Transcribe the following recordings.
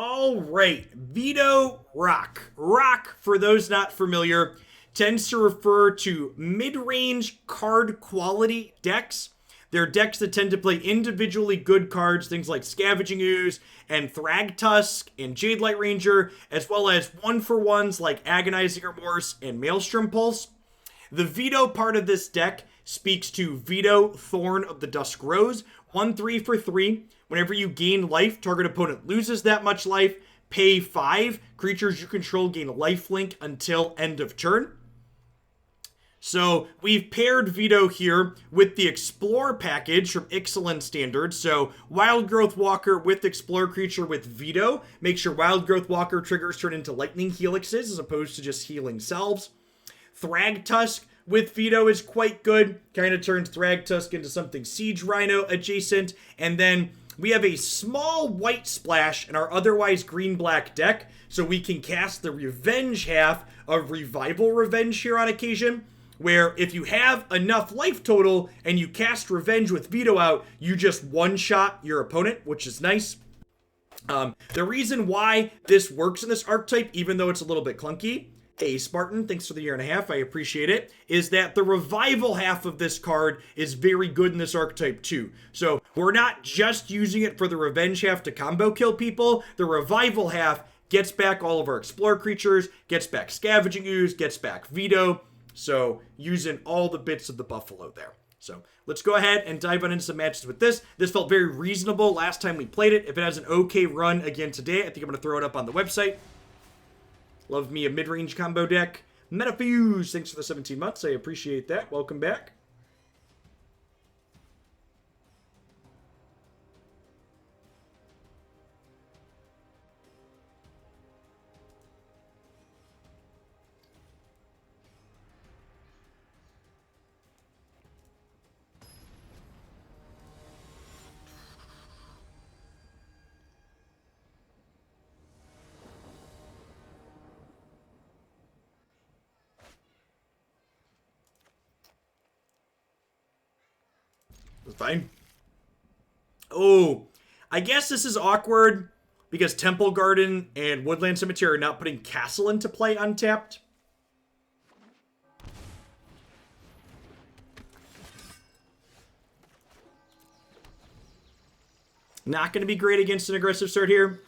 All right, Vito Rock. Rock, for those not familiar, tends to refer to mid-range card quality decks. They're decks that tend to play individually good cards, things like Scavenging Ooze and Thragtusk and Jadelight Ranger, as well as one-for-ones like Agonizing Remorse and Maelstrom Pulse. The Vito part of this deck speaks to Vito, Thorn of the Dusk Rose, 1/3 for 3. Whenever you gain life, target opponent loses that much life. Pay 5. Creatures you control gain a lifelink until end of turn. So we've paired Vito here with the Explore package from Ixalan Standard. So Wildgrowth Walker with Explore creature with Vito makes your Wildgrowth Walker triggers turn into lightning helixes as opposed to just healing selves. Thragtusk with Vito is quite good. Kind of turns Thragtusk into something Siege Rhino adjacent. And then we have a small white splash in our otherwise green-black deck, so we can cast the Revenge half of Revival Revenge here on occasion, where if you have enough life total and you cast Revenge with Vito out, you just one-shot your opponent, which is nice. The reason why this works in this archetype, even though it's a little bit clunky, hey Spartan, thanks for the 1.5 years, I appreciate it, is that the Revival half of this card is very good in this archetype too. So we're not just using it for the Revenge half to combo kill people. The Revival half gets back all of our Explore creatures, gets back Scavenging Ooze, gets back Vito. So using all the bits of the Buffalo there. So let's go ahead and dive on into some matches with this. This felt very reasonable last time we played it. If it has an okay run again today, I think I'm going to throw it up on the website. Love me a mid-range combo deck. Metafuse, thanks for the 17 months. I appreciate that. Welcome back. Fine. Oh, I guess this is awkward because Temple Garden and Woodland Cemetery are not putting Castle into play untapped. Not going to be great against an aggressive start here.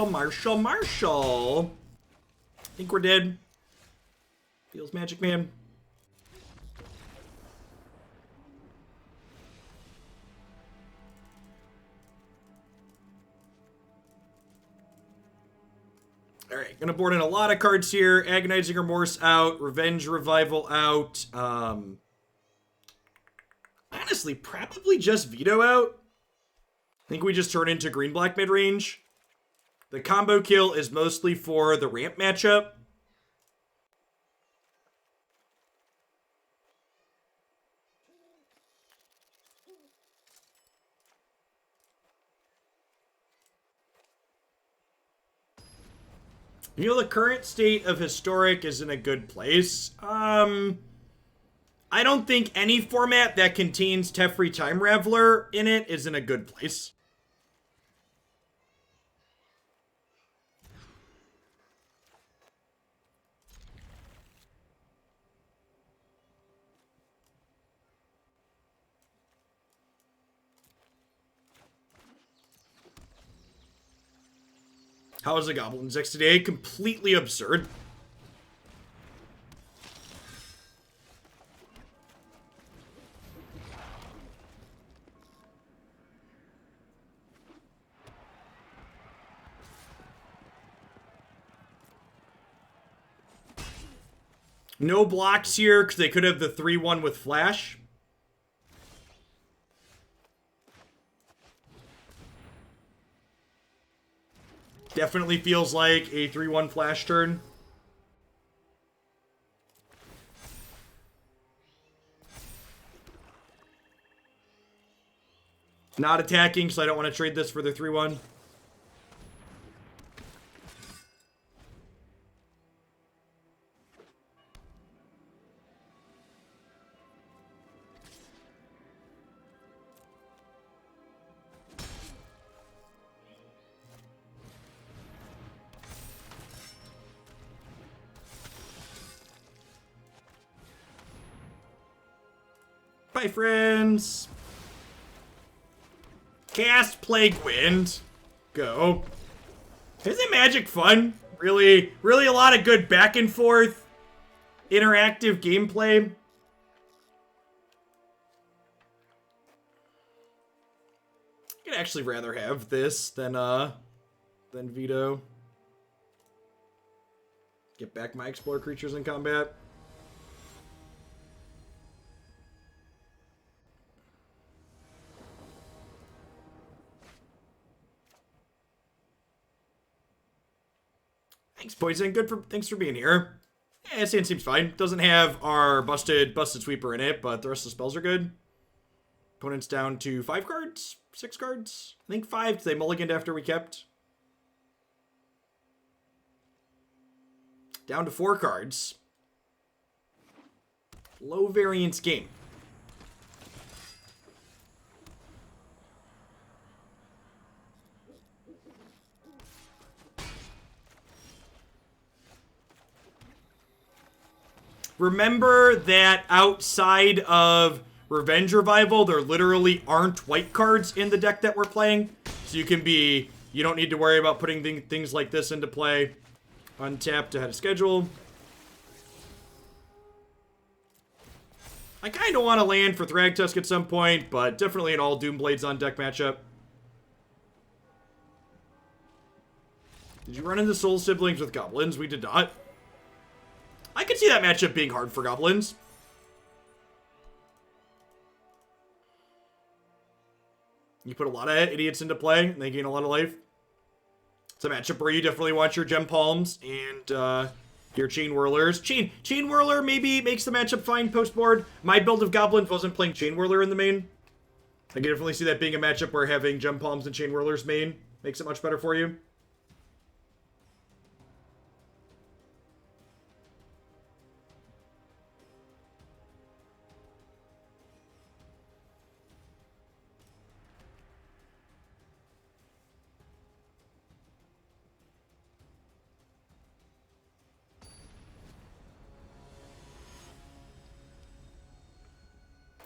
Marshall. I think we're dead. Feels magic, man. Alright, gonna board in a lot of cards here. Agonizing Remorse out. Revenge Revival out. Honestly, probably just Vito out. I think we just turn into green-black mid-range. The combo kill is mostly for the ramp matchup. You know, the current state of Historic is in a good place. I don't think any format that contains Teferi Time Raveler in it is in a good place. How is the Goblins X today? Completely absurd. No blocks here because they could have the 3-1 with Flash. Definitely feels like a 3-1 Flash turn. Not attacking, so I don't want to trade this for the 3-1. Bye, friends. Cast Plague Wind. Go. Isn't Magic fun? Really a lot of good back and forth interactive gameplay. I'd actually rather have this than Vito. Get back my Explore creatures in combat. Thanks, Poison. Thanks for being here. Yeah, Sand seems fine. Doesn't have our busted sweeper in it, but the rest of the spells are good. Opponent's down to 5 cards? 6 cards? I think 5, because they mulliganed after we kept. Down to 4 cards. Low variance game. Remember that outside of Revenge Revival, there literally aren't white cards in the deck that we're playing. So you don't need to worry about putting things like this into play. Untapped ahead of schedule. I kind of want to land for Thragtusk at some point, but definitely an all Doomblades on deck matchup. Did you run into Soul Siblings with Goblins? We did not. I could see that matchup being hard for Goblins. You put a lot of idiots into play, and they gain a lot of life. It's a matchup where you definitely want your Gem Palms and your Chain Whirlers. Chain Whirler maybe makes the matchup fine post-board. My build of Goblins wasn't playing Chain Whirler in the main. I can definitely see that being a matchup where having Gem Palms and Chain Whirlers main makes it much better for you.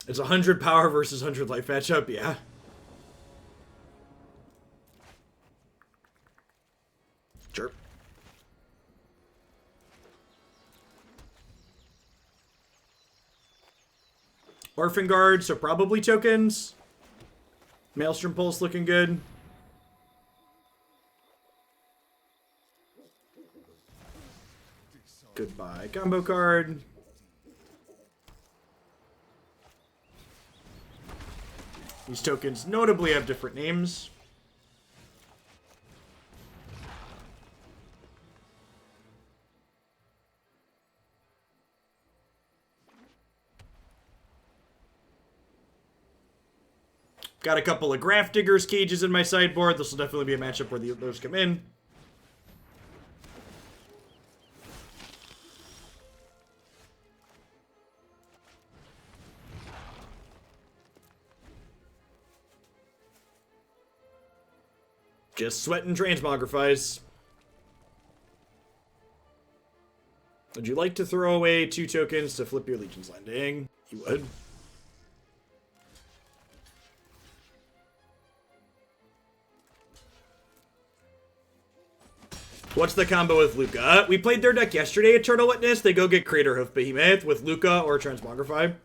It's 100 power versus 100 life matchup, yeah. Sure. Orphan Guard, so probably tokens. Maelstrom Pulse looking good. Goodbye combo card. These tokens notably have different names. Got a couple of Grafdigger's cages in my sideboard. This will definitely be a matchup where those come in. Just sweat and transmogrifies. Would you like to throw away 2 tokens to flip your Legion's Landing? You would. What's the combo with Luca? We played their deck yesterday, Eternal Witness. They go get Craterhoof Behemoth with Luca or Transmogrify.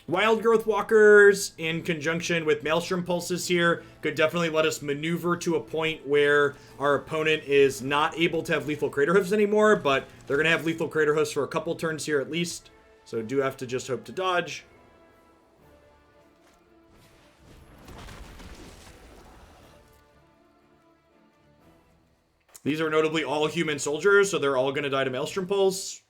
Wildgrowth Walkers in conjunction with Maelstrom Pulses here could definitely let us maneuver to a point where our opponent is not able to have lethal Craterhoofs anymore, but they're going to have lethal Craterhoofs for a couple turns here at least, so do have to just hope to dodge. These are notably all human soldiers, so they're all going to die to Maelstrom Pulse.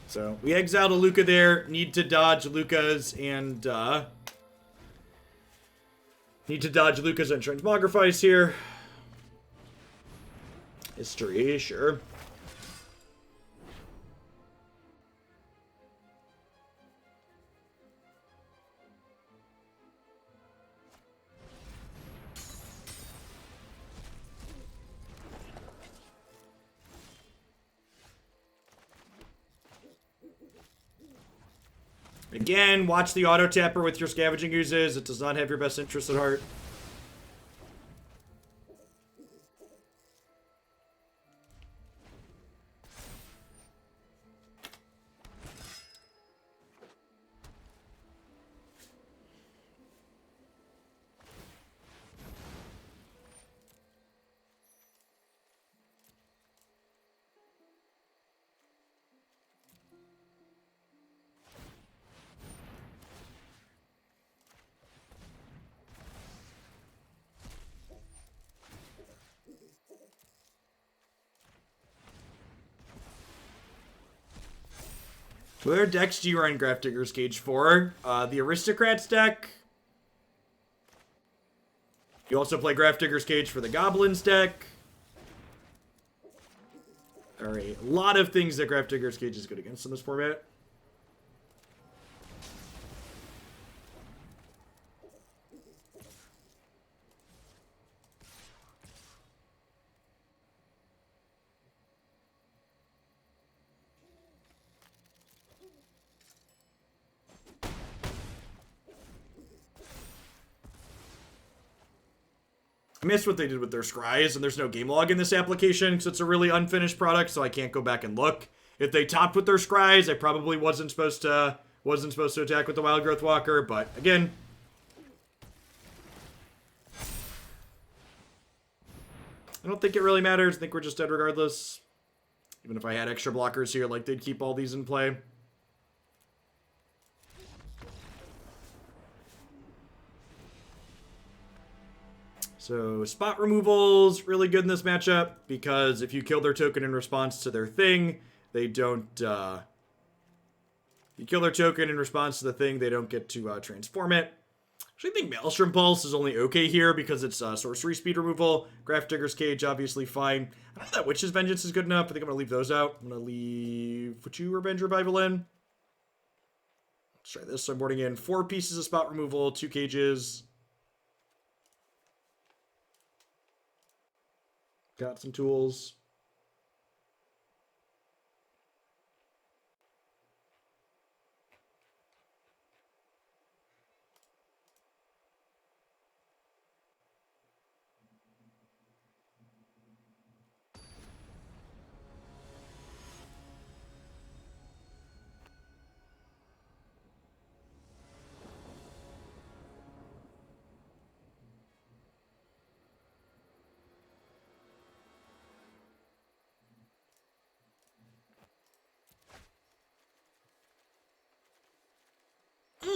So we exiled a Luca there. Need to dodge Luca's and need to dodge Luca's and Transmogrifice here. History, sure. Again, watch the auto tapper with your Scavenging Oozes. It does not have your best interest at heart. What other decks do you run Grafdigger's Cage for? The Aristocrats deck. You also play Grafdigger's Cage for the Goblins deck. There are a lot of things that Grafdigger's Cage is good against in this format. I missed what they did with their scries, and there's no game log in this application, so it's a really unfinished product, so I can't go back and look. If they topped with their scries, I probably wasn't supposed to attack with the Wildgrowth Walker, but again, I don't think it really matters. I think we're just dead regardless. Even if I had extra blockers here, like, they'd keep all these in play. So, spot removal's really good in this matchup, because if you kill their token in response to their thing, they don't, you kill their token in response to the thing, they don't get to transform it. Actually, I think Maelstrom Pulse is only okay here, because it's sorcery speed removal. Grafdigger's Cage, obviously fine. I don't know that Witch's Vengeance is good enough. I think I'm going to leave those out. I'm going to leave Fuchu Revenge Revival in. Let's try this. So I'm boarding in 4 pieces of spot removal, 2 cages. Got some tools.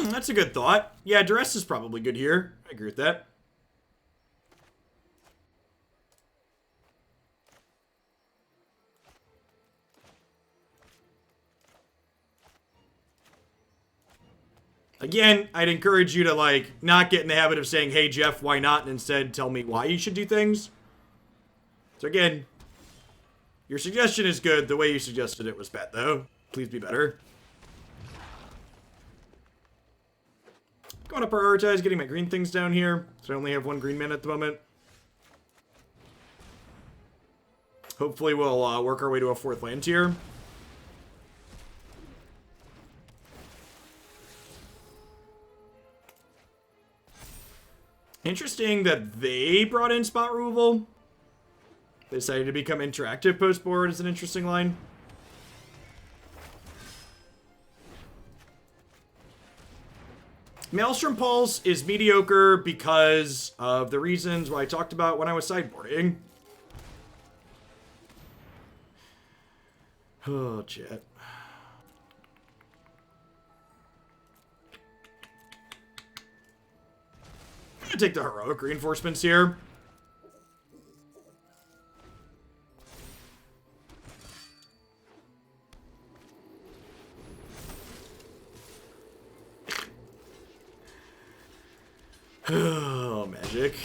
That's a good thought. Yeah, Duress is probably good here. I agree with that. Again, I'd encourage you to, like, not get in the habit of saying, hey, Jeff, why not? And instead tell me why you should do things. So again, your suggestion is good. The way you suggested it was bad, though. Please be better. Going to prioritize getting my green things down here, so I only have 1 green mana at the moment. Hopefully we'll work our way to a 4th land tier. Interesting that they brought in spot removal. They decided to become interactive post-board is an interesting line. Maelstrom Pulse is mediocre because of the reasons why I talked about when I was sideboarding. Oh, chat. I'm gonna take the heroic reinforcements here. Oh, magic.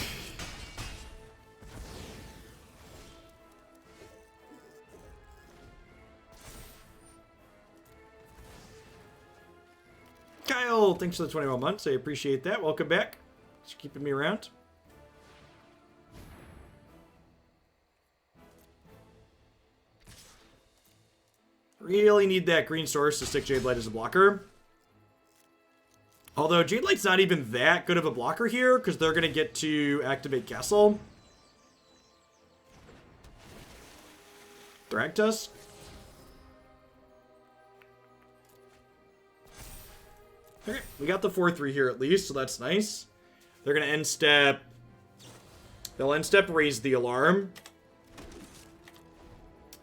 Kyle, thanks for the 21 months. I appreciate that. Welcome back. Just keeping me around. Really need that green source to stick Jadelight as a blocker. Although Jadelight's not even that good of a blocker here, because they're going to get to activate Castle. Thragtusk. Okay, we got the 4-3 here at least, so that's nice. They're going to end step. They'll end step raise the alarm.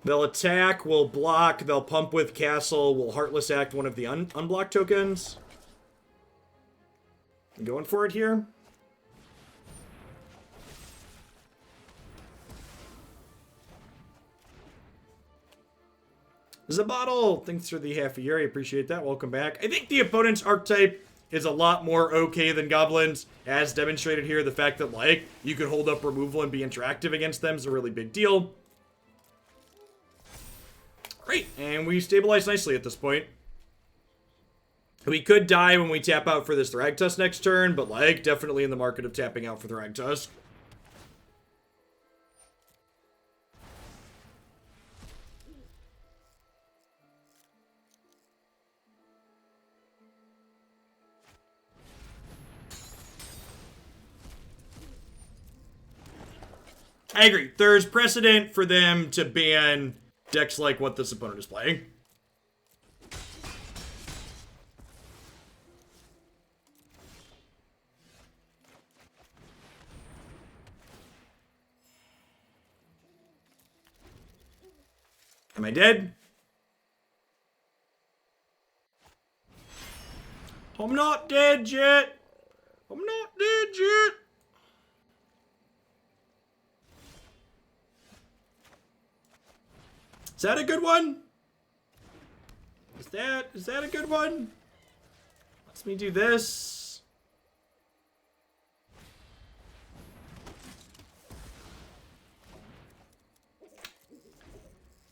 They'll attack, we'll block, they'll pump with Castle, we'll Heartless Act one of the unblocked tokens. Going for it here. Zabottle, thanks for the half a year. I appreciate that. Welcome back. I think the opponent's archetype is a lot more okay than goblins, as demonstrated here. The fact that, like, you could hold up removal and be interactive against them is a really big deal. Great, and we stabilize nicely at this point. We could die when we tap out for this Thragtusk next turn, but, like, definitely in the market of tapping out for Thragtusk. I agree. There's precedent for them to ban decks like what this opponent is playing. Am I dead? I'm not dead yet. I'm not dead yet. Is that a good one? Is that a good one? Let's me do this.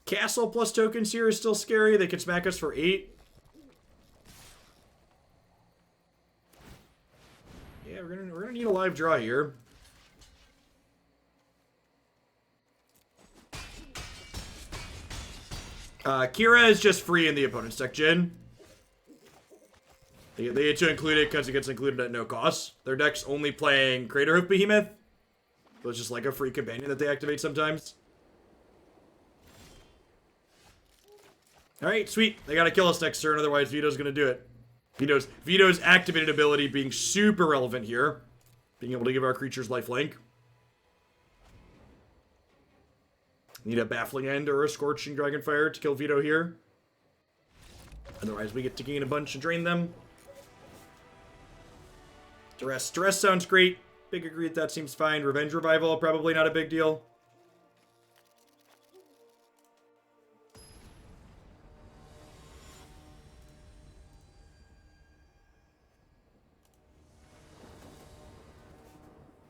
Castle plus tokens here is still scary. They could smack us for 8. Yeah, we're gonna need a live draw here. Kira is just free in the opponent's deck, Jin. They get to include it because it gets included at no cost. Their deck's only playing Craterhoof Behemoth. So it's just like a free companion that they activate sometimes. Alright, sweet. They gotta kill us next turn, otherwise Vito's gonna do it. Vito's activated ability being super relevant here. Being able to give our creatures lifelink. Need a Baffling End or a Scorching Dragonfire to kill Vito here. Otherwise, we get to gain a bunch and drain them. Duress sounds great. Big agree that seems fine. Revenge Revival, probably not a big deal.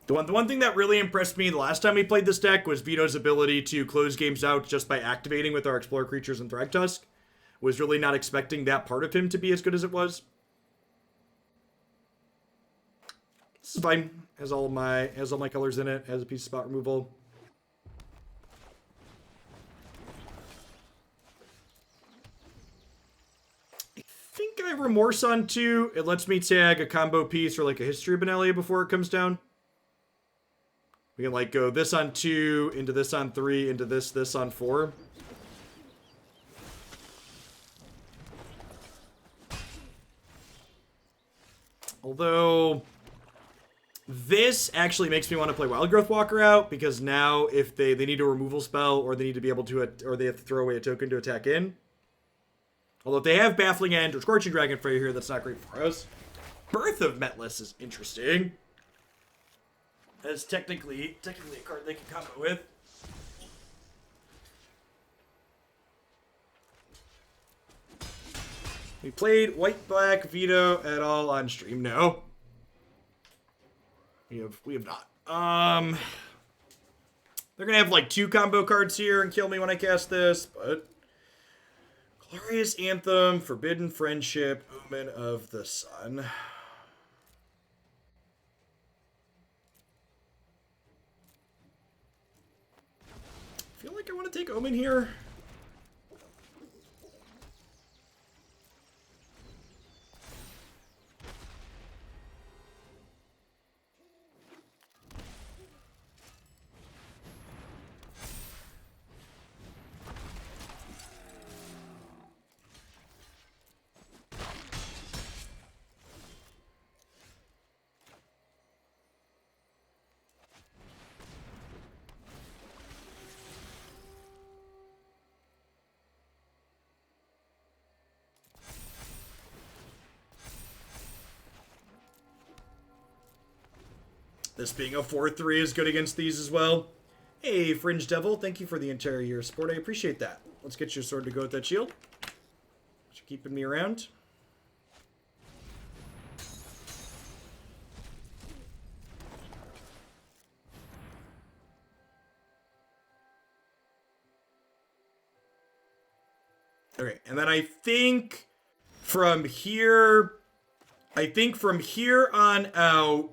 The one thing that really impressed me the last time we played this deck was Vito's ability to close games out just by activating with our Explorer creatures and Thragtusk. Was really not expecting that part of him to be as good as it was. This is fine. Has all my colors in it. Has a piece of spot removal. I think I have Remorse on 2. It lets me tag a combo piece or like a History of Benalia before it comes down. We can like go this on 2, into this on 3, into this on 4. Although this actually makes me want to play Wildgrowth Walker out, because now if they need a removal spell, or they need to be able to, or they have to throw away a token to attack in. Although if they have Baffling End or Scorching Dragonfire here, that's not great for us. Birth of Metless is interesting. That's technically a card they can combo with. We played white-black Vito at all on stream. No. We have not. They're gonna have like 2 combo cards here and kill me when I cast this, but Glorious Anthem, Forbidden Friendship, Omen of the Sun. I feel like I want to take Omen here. This being a 4-3 is good against these as well. Hey, Fringe Devil, thank you for the entire year support. I appreciate that. Let's get your sword to go with that shield. You're keeping me around. Okay, and then I think from here on out,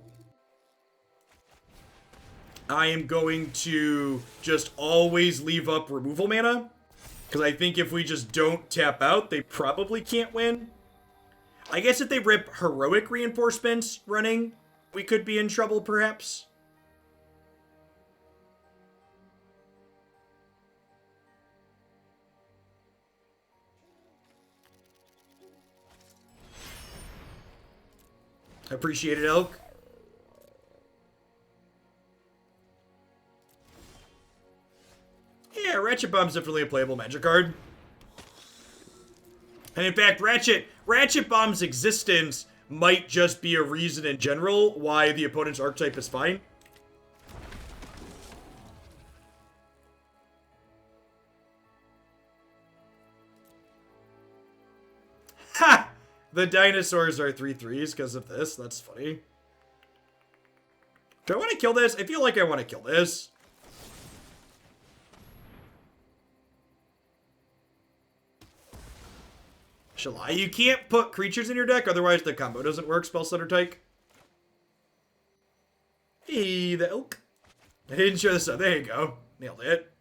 I am going to just always leave up removal mana. Because I think if we just don't tap out, they probably can't win. I guess if they rip Heroic Reinforcements running, we could be in trouble, perhaps. Appreciate it, Elk. Yeah, Ratchet Bomb's definitely a playable Magic card. And in fact, Ratchet Bomb's existence might just be a reason in general why the opponent's archetype is fine. Ha! The dinosaurs are 3/3s because of this. That's funny. Do I want to kill this? I feel like I want to kill this. Shall I? You can't put creatures in your deck, otherwise the combo doesn't work, Spellstutter Tyke. Hey, the elk. I didn't share this up. There you go. Nailed it.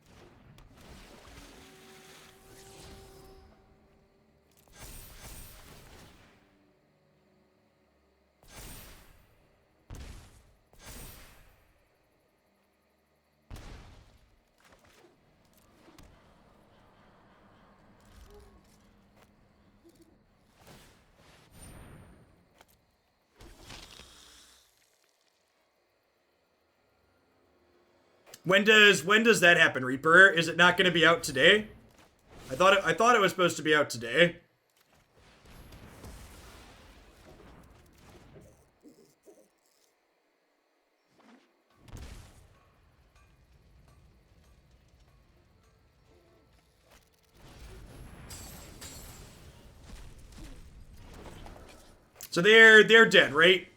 When does that happen, Reaper? Is it not going to be out today? I thought it was supposed to be out today. So they're dead, right?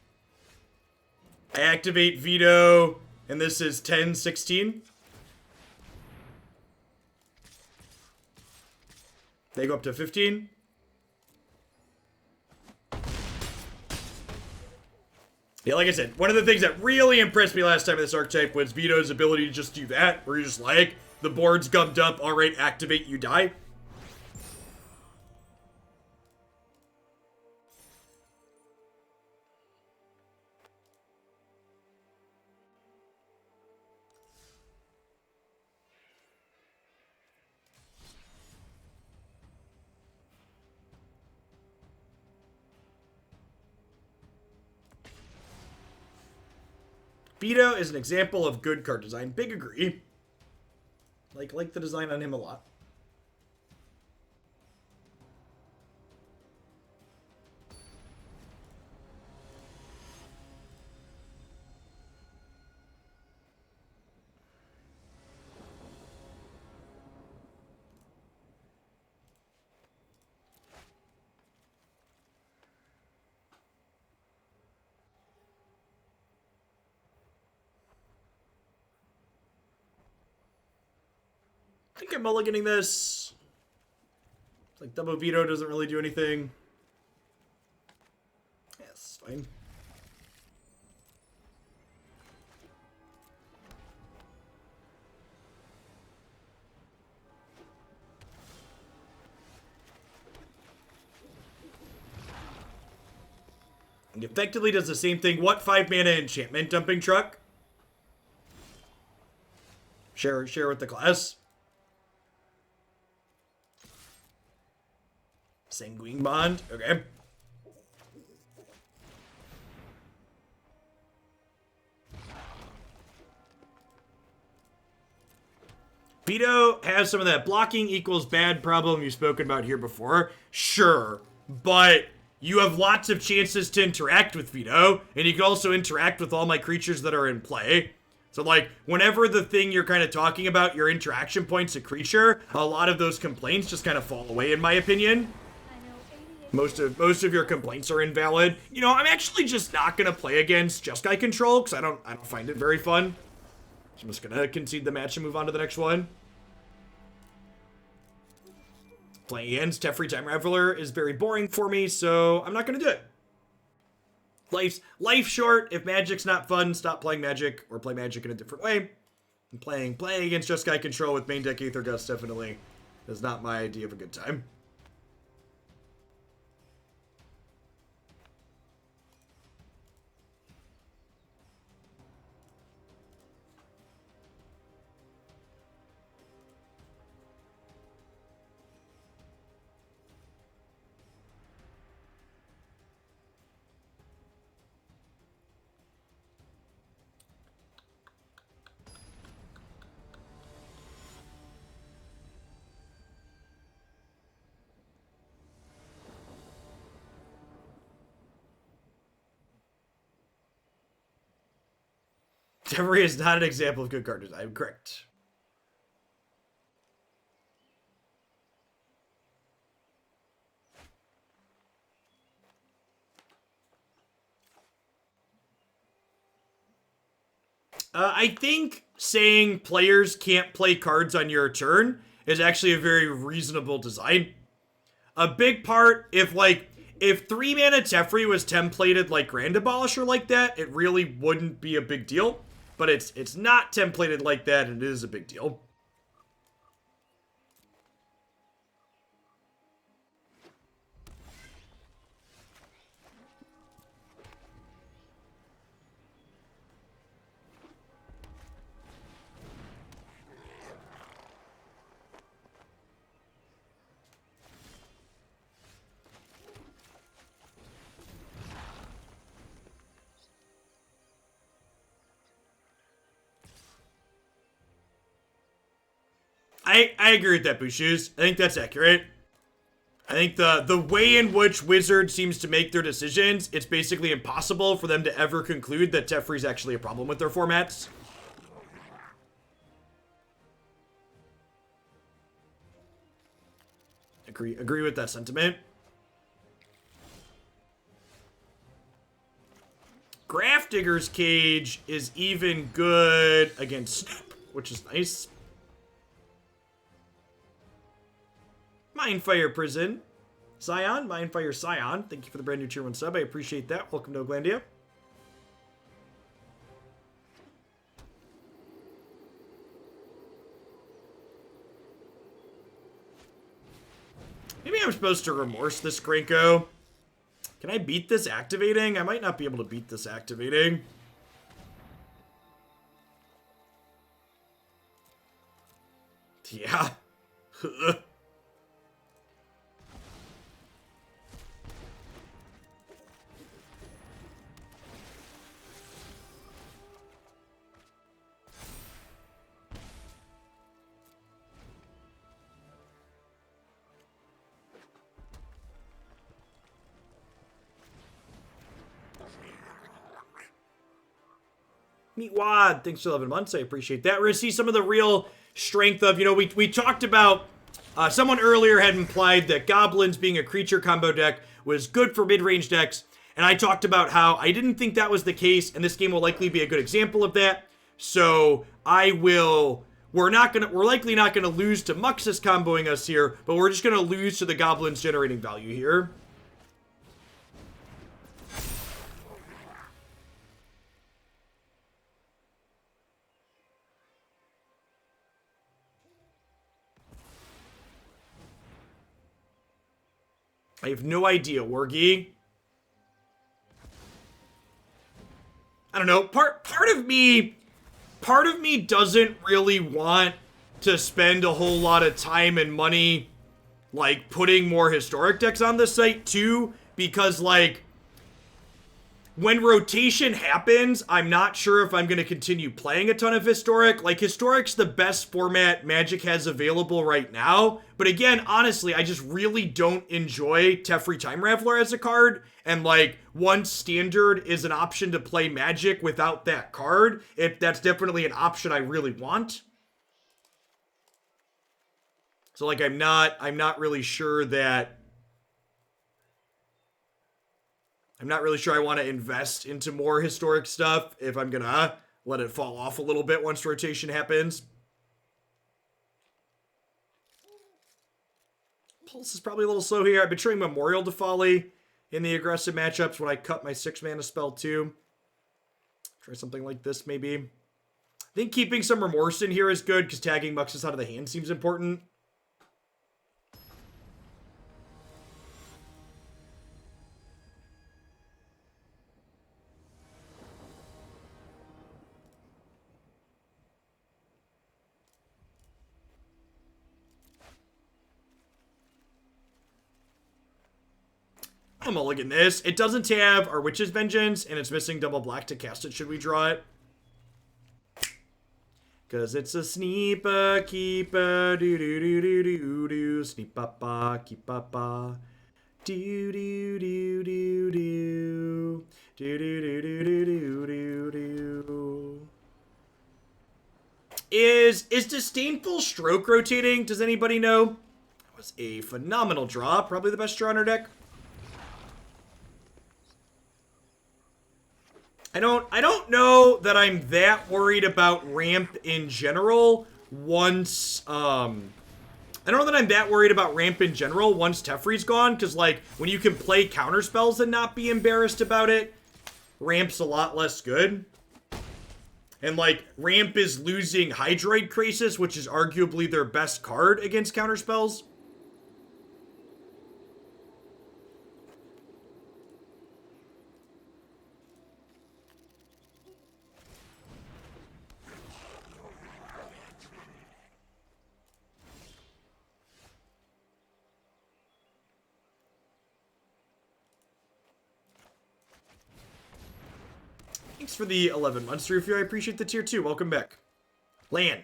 I activate Vito. And this is 10, 16. They go up to 15. Yeah, like I said, one of the things that really impressed me last time in this archetype was Vito's ability to just do that, where you're just like, the board's gummed up, alright, activate, you die. Vito is an example of good card design. Big agree. Like the design on him a lot. I think I'm mulliganing this. It's like Double Vito doesn't really do anything. Yeah, it's fine. It effectively does the same thing. What 5-mana enchantment dumping truck? Share with the class. Sanguine Bond. Okay. Vito has some of that blocking equals bad problem you've spoken about here before. Sure. But you have lots of chances to interact with Vito, and you can also interact with all my creatures that are in play. So, like, whenever the thing you're kind of talking about, your interaction point's a creature, a lot of those complaints just kind of fall away, in my opinion. Most of your complaints are invalid. You know, I'm actually just not gonna play against Jeskai Control because I don't find it very fun. So I'm just gonna concede the match and move on to the next one. Playing against Teferi Time Raveler is very boring for me, so I'm not gonna do it. Life's short. If Magic's not fun, stop playing Magic or play Magic in a different way. And playing against Jeskai Control with main deck Aether Gust definitely is not my idea of a good time. Teferi is not an example of good card design. Correct. I think saying players can't play cards on your turn is actually a very reasonable design. A big part, if 3-mana Teferi was templated like Grand Abolisher like that, it really wouldn't be a big deal. But it's not templated like that, and it is a big deal. I agree with that, Bushoes. I think that's accurate. I think the way in which Wizard seems to make their decisions, it's basically impossible for them to ever conclude that Teferi's actually a problem with their formats. Agree with that sentiment. Grafdigger's Cage is even good against Snoop, which is nice. Mindfire Prison. Scion, Mindfire Scion. Thank you for the brand new tier 1 sub. I appreciate that. Welcome to Oglandia. Maybe I'm supposed to remorse this Granko. Can I beat this activating? I might not be able to beat this activating. Yeah. Meet Wad, thanks for 11 months. I appreciate that. We're going to see some of the real strength of, you know, we talked about, someone earlier had implied that Goblins being a creature combo deck was good for mid-range decks. And I talked about how I didn't think that was the case, and this game will likely be a good example of that. So we're likely not gonna lose to Muxus comboing us here, but we're just gonna lose to the Goblins generating value here. I have no idea, Wargy. I don't know. Part of me doesn't really want to spend a whole lot of time and money like putting more historic decks on the site too, because like when rotation happens, I'm not sure if I'm going to continue playing a ton of Historic. Like, Historic's the best format Magic has available right now. But again, honestly, I just really don't enjoy Teferi Time Raveler as a card. And, like, once Standard is an option to play Magic without that card, that's definitely an option I really want. So, like, I'm not really sure I want to invest into more Historic stuff if I'm gonna let it fall off a little bit once rotation happens. Pulse is probably a little slow here. I've been trying Memorial to Folly in the aggressive matchups when I cut my 6-mana spell too. Try something like this maybe. I think keeping some Remorse in here is good because tagging Muxus out of the hand seems important. I'm gonna look at this. It doesn't have our Witch's Vengeance, and it's missing double black to cast it. Should we draw it? Cause it's a sneepa keepa do do do do do do sneepa keepa do do do do do do do do do do do do. Is Disdainful Stroke rotating? Does anybody know? That was a phenomenal draw. Probably the best draw in our deck. I don't know that I'm that worried about ramp in general once, I don't know that I'm that worried about ramp in general once Teferi's gone, because, like, when you can play counterspells and not be embarrassed about it, ramp's a lot less good. And, like, ramp is losing Hydroid Krasis, which is arguably their best card against counterspells. Thanks for the 11 months, Rufio. I appreciate the tier 2. Welcome back. Land.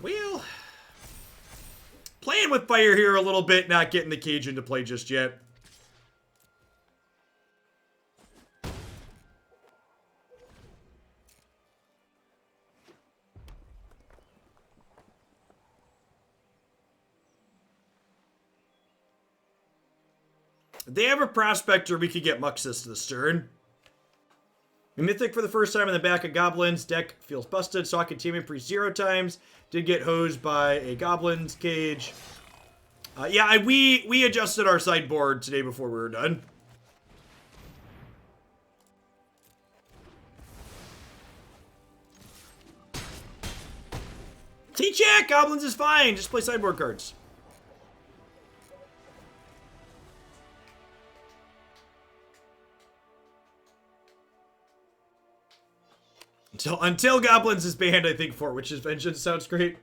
Well, playing with fire here a little bit, not getting the cage into play just yet. If they have a Prospector, we could get Muxus to the Stern. Mythic for the first time in the back of Goblins. Deck feels busted. Saw Containment Priest 0 times. Did get hosed by a Goblins cage. Yeah, we adjusted our sideboard today before we were done. T-check! Goblins is fine. Just play sideboard cards. Until Goblins is banned, I think Fort Witch's Vengeance sounds great.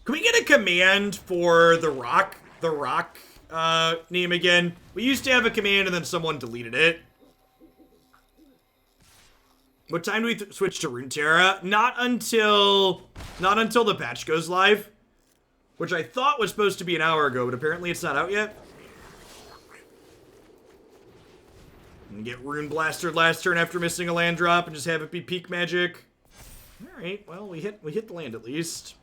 Can we get a command for the rock name again? We used to have a command and then someone deleted it. What time do we switch to Runeterra? Not until the patch goes live, which I thought was supposed to be an hour ago, but apparently it's not out yet. And get Rune Blastered last turn after missing a land drop and just have it be peak magic. All right, well, we hit the land at least.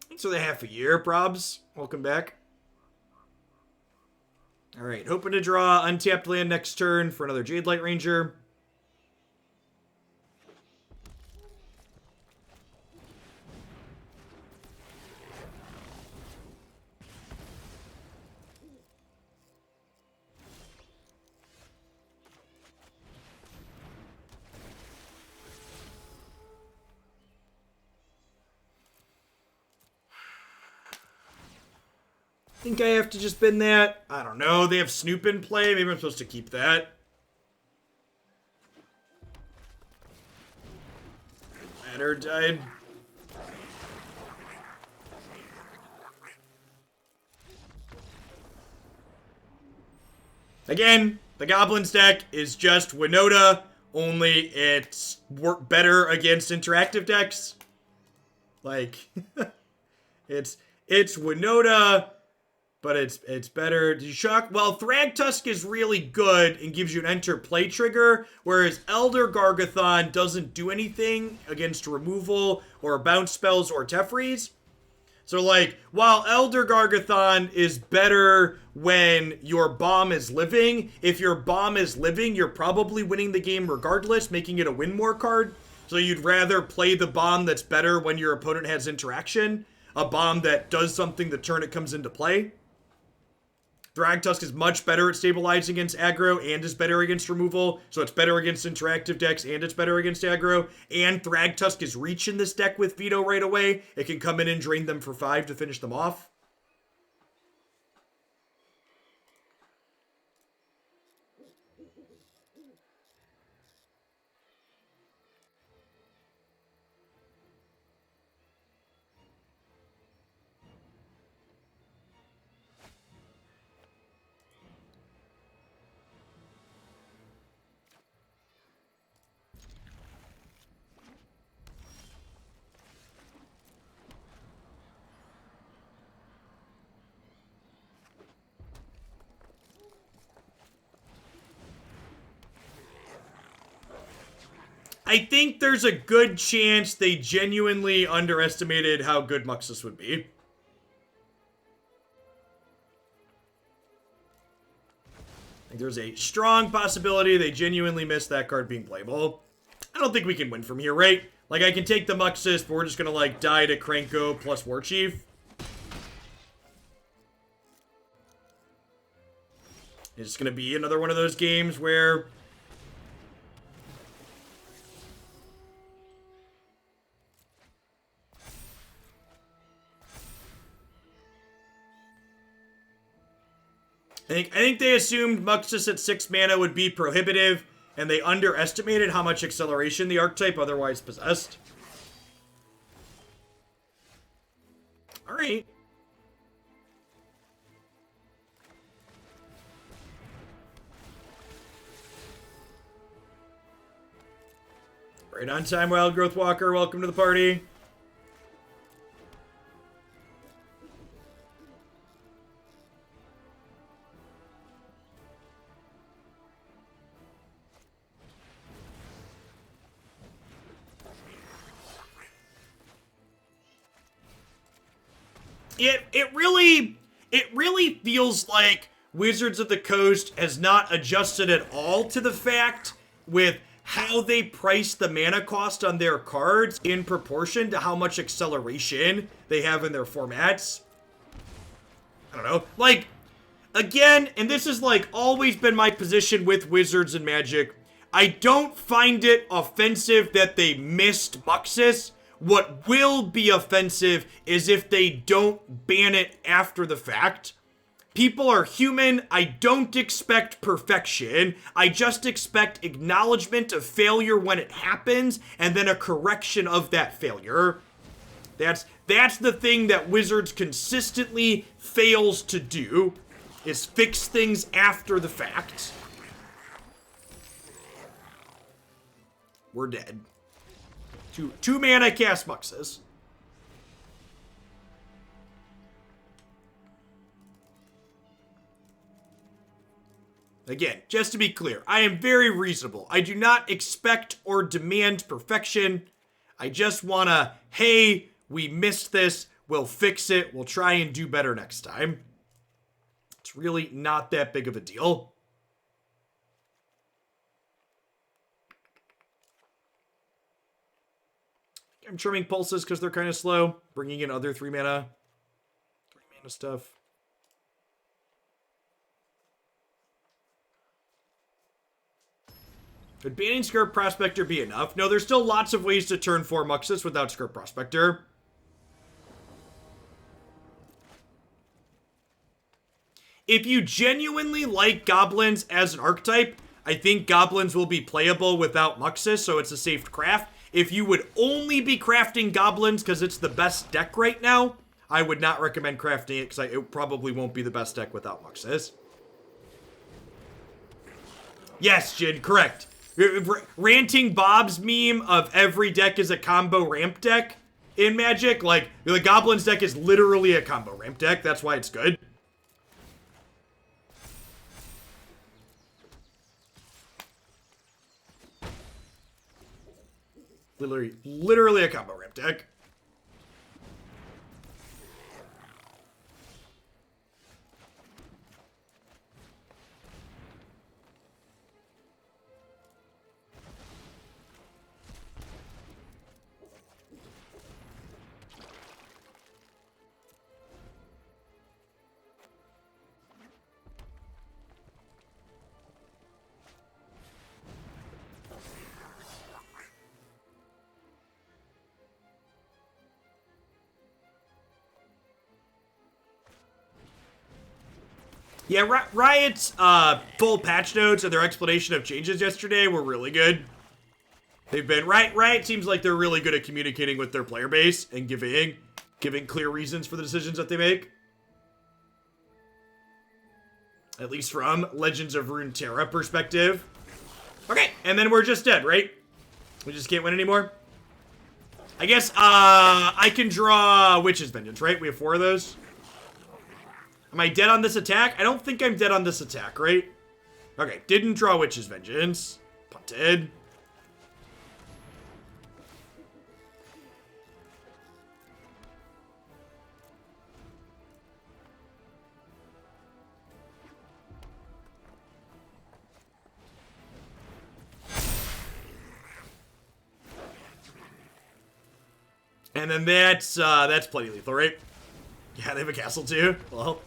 Thanks for the half a year, probs. Welcome back. All right, hoping to draw untapped land next turn for another Jadelight Ranger. Think I have to just bin that? I don't know. They have Snoop in play. Maybe I'm supposed to keep that. Ladder died. Again, the Goblins deck is just Winota, only it's better against interactive decks. Like, it's Winota, but it's better. Did you shock? Well, Thragtusk is really good and gives you an enter play trigger, whereas Elder Gargathon doesn't do anything against removal or bounce spells or Tefreeze. So, like, while Elder Gargathon is better when your bomb is living, if your bomb is living, you're probably winning the game regardless, making it a win more card. So you'd rather play the bomb that's better when your opponent has interaction, a bomb that does something the turn it comes into play. Thragtusk is much better at stabilizing against aggro and is better against removal, so it's better against interactive decks and it's better against aggro. And Thragtusk is reach in this deck with Vito right away. It can come in and drain them for 5 to finish them off. I think there's a good chance they genuinely underestimated how good Muxus would be. I think there's a strong possibility they genuinely missed that card being playable. I don't think we can win from here, right? Like, I can take the Muxus, but we're just gonna, like, die to Kranko plus War Chief. It's gonna be another one of those games where I think they assumed Muxus at 6 mana would be prohibitive, and they underestimated how much acceleration the archetype otherwise possessed. Alright. Right on time, Wildgrowth Walker. Welcome to the party. It really feels like Wizards of the Coast has not adjusted at all to the fact with how they price the mana cost on their cards in proportion to how much acceleration they have in their formats. I don't know. Like, again, and this has, like, always been my position with Wizards and Magic, I don't find it offensive that they missed Muxus. What will be offensive is if they don't ban it after the fact. People are human. I don't expect perfection. I just expect acknowledgement of failure when it happens, and then a correction of that failure. That's the thing that Wizards consistently fails to do, is fix things after the fact. We're dead. Two mana cast Muxus. Again, just to be clear, I am very reasonable. I do not expect or demand perfection. I just wanna, hey, we missed this, we'll fix it, we'll try and do better next time. It's really not that big of a deal. I'm trimming pulses because they're kind of slow, bringing in other 3 mana stuff. Could banning Scarab Prospector be enough? No, there's still lots of ways to turn 4 Muxus without Scarab Prospector. If you genuinely like goblins as an archetype, I think goblins will be playable without Muxus, so it's a safe craft. If you would only be crafting goblins because it's the best deck right now, I would not recommend crafting it because it probably won't be the best deck without Muxus. Yes, Jin, correct. Ranting Bob's meme of every deck is a combo ramp deck in Magic, like, the Goblins deck is literally a combo ramp deck, that's why it's good. Literally a combo ramp deck. Yeah, Riot's full patch notes and their explanation of changes yesterday were really good. They've been Riot seems like they're really good at communicating with their player base and giving clear reasons for the decisions that they make. At least from Legends of Runeterra perspective. Okay, and then we're just dead, right? We just can't win anymore. I guess I can draw Witch's Vengeance, right? We have 4 of those. Am I dead on this attack? I don't think I'm dead on this attack, right? Okay, didn't draw Witch's Vengeance. Punted. And then that's plenty lethal, right? Yeah, they have a castle too. Well.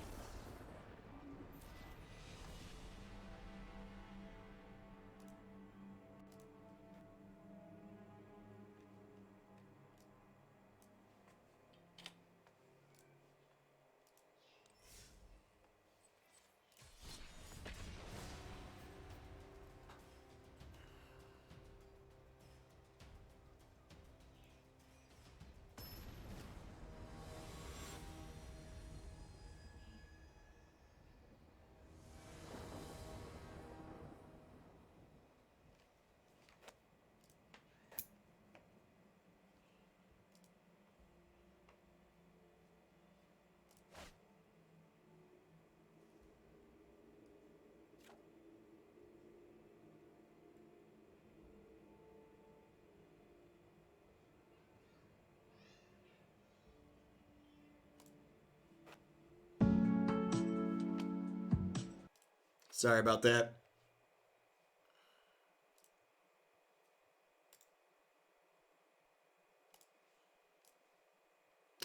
Sorry about that.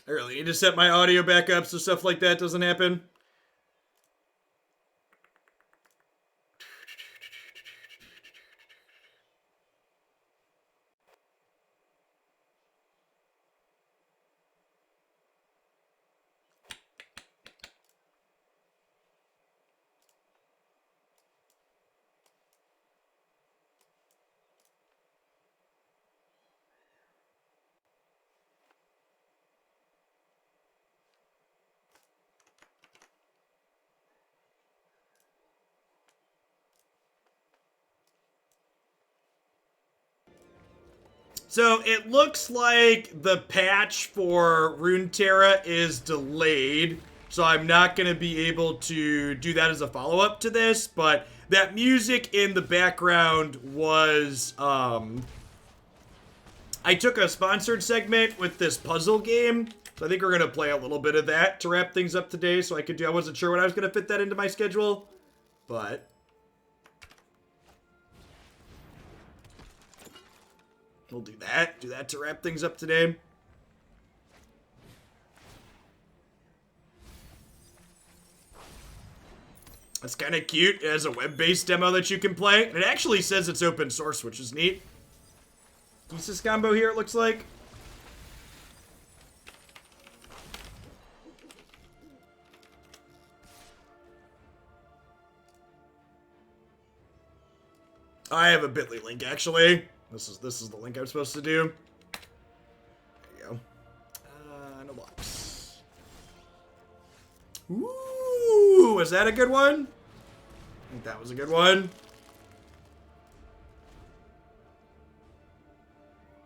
I really need to set my audio back up so stuff like that doesn't happen. So it looks like the patch for Runeterra is delayed, so I'm not going to be able to do that as a follow-up to this, but that music in the background was, I took a sponsored segment with this puzzle game, so I think we're going to play a little bit of that to wrap things up today, so I wasn't sure when I was going to fit that into my schedule, but we'll do that to wrap things up today. That's kind of cute. It has a web-based demo that you can play. And it actually says it's open source, which is neat. Thesis combo here, it looks like. I have a bit.ly link, actually. This is the link I'm supposed to do. There you go. No blocks. Ooh, was that a good one? I think that was a good one.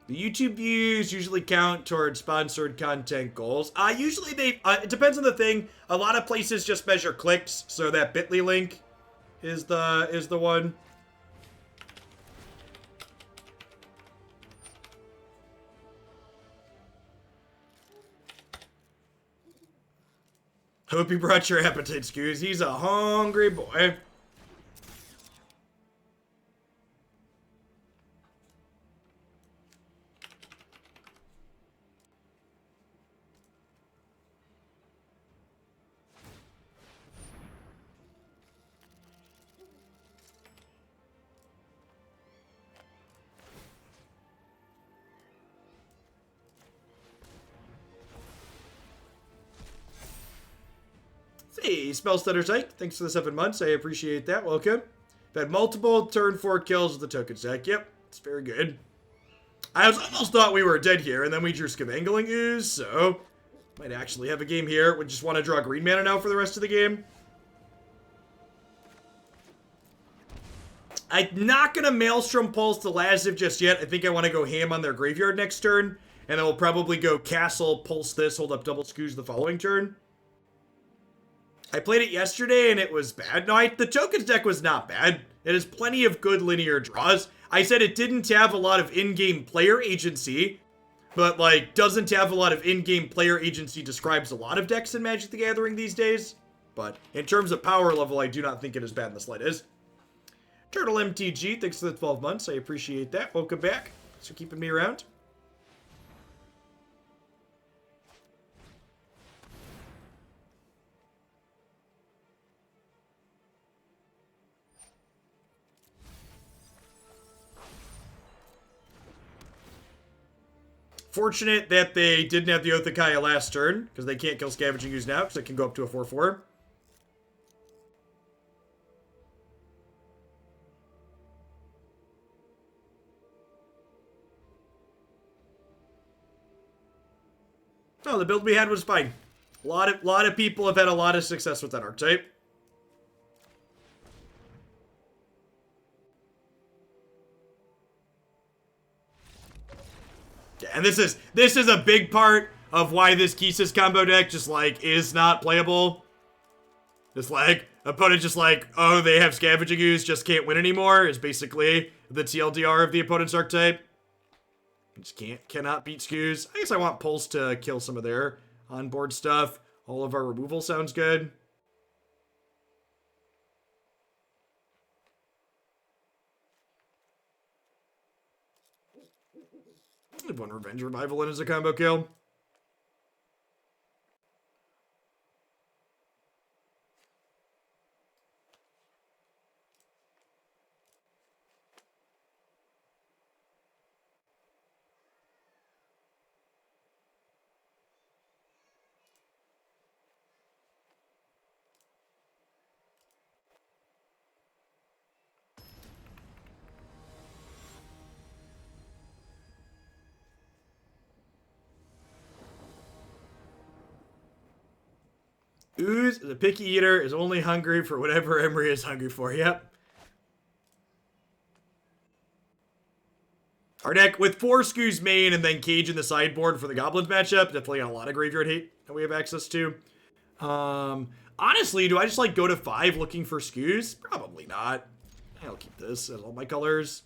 The YouTube views usually count towards sponsored content goals. Usually they, it depends on the thing. A lot of places just measure clicks, so that bit.ly link is the one. Hope you brought your appetite, Scoos. He's a hungry boy. Hey, Spellstutter Psych, thanks for the 7 months. I appreciate that. Welcome. I've had multiple turn 4 kills with the token stack. Yep, it's very good. I almost thought we were dead here, and then we drew Scavenging Ooze, so might actually have a game here. We just want to draw green mana now for the rest of the game. I'm not going to Maelstrom Pulse the Laziv just yet. I think I want to go ham on their graveyard next turn, and then we'll probably go Castle, Pulse this, hold up double Scoos the following turn. I played it yesterday and it was bad. No, the tokens deck was not bad. It has plenty of good linear draws. I said it didn't have a lot of in-game player agency, but like doesn't have a lot of in-game player agency describes a lot of decks in Magic the Gathering these days. But in terms of power level, I do not think it is bad in the slightest. Turtle MTG, thanks for the 12 months. I appreciate that. Welcome back. Thanks for keeping me around. Fortunate that they didn't have the Othakaya last turn, because they can't kill Scavenging Ooze now, because it can go up to a 4/4. No, the build we had was fine. A lot of people have had a lot of success with that archetype. And this is a big part of why this Kisa's combo deck just like is not playable. Just like opponent just like, oh, they have Scavenging Ooze, just can't win anymore is basically the TLDR of the opponent's archetype. Just cannot beat Scoos. I guess I want Pulse to kill some of their onboard stuff. All of our removal sounds good. One Revenge Revival in as a combo kill. Ooze is a picky eater, is only hungry for whatever Emery is hungry for. Yep. Our deck with 4 Skoos main and then Cage in the sideboard for the Goblins matchup. Definitely got a lot of graveyard hate that we have access to. Honestly, do I just like go to 5 looking for Skoos? Probably not. I'll keep this as all my colors.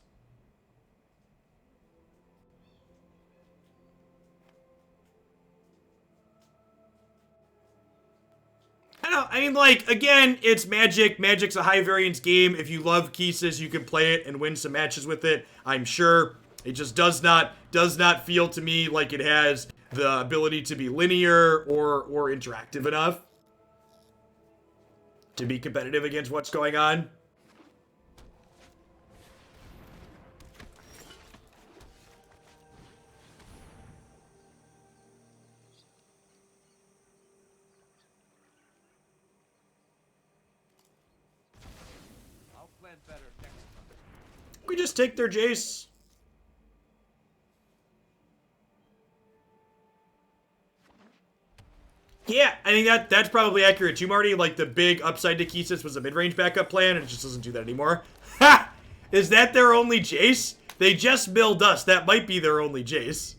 I mean, like, again, it's Magic. Magic's a high variance game. If you love Kisses, you can play it and win some matches with it, I'm sure. It just does not feel to me like it has the ability to be linear or interactive enough to be competitive against what's going on. We just take their Jace. Yeah, I think that's probably accurate too, Marty. Like, the big upside to Kisses was a mid-range backup plan, and it just doesn't do that anymore. Ha! Is that their only Jace? They just mill Dusk. That might be their only Jace.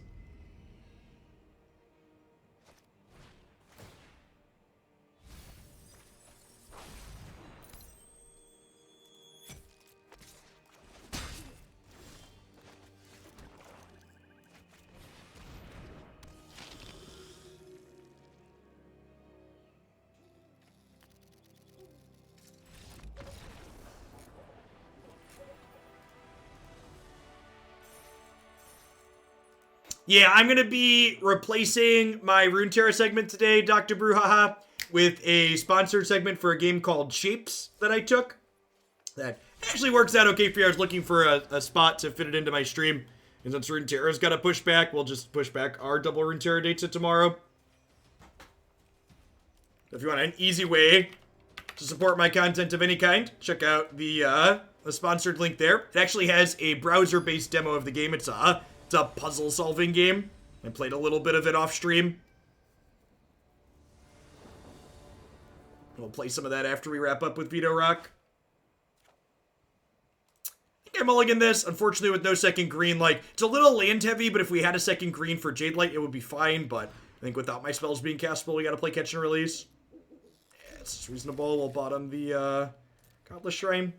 Yeah, I'm going to be replacing my Runeterra segment today, Dr. Brouhaha, with a sponsored segment for a game called Shapes that I took. That actually works out okay for you. I was looking for a spot to fit it into my stream. And since Runeterra's got to push back, we'll just push back our double Runeterra date to tomorrow. If you want an easy way to support my content of any kind, check out the sponsored link there. It actually has a browser-based demo of the game. It's a puzzle-solving game. I played a little bit of it off-stream. We'll play some of that after we wrap up with Vito Rock. I think I mulligan this. Unfortunately, with no second green, like, it's a little land-heavy, but if we had a second green for Jadelight, it would be fine, but I think without my spells being castable, we gotta play Catch and Release. Yeah, it's reasonable. We'll bottom the Godless Shrine.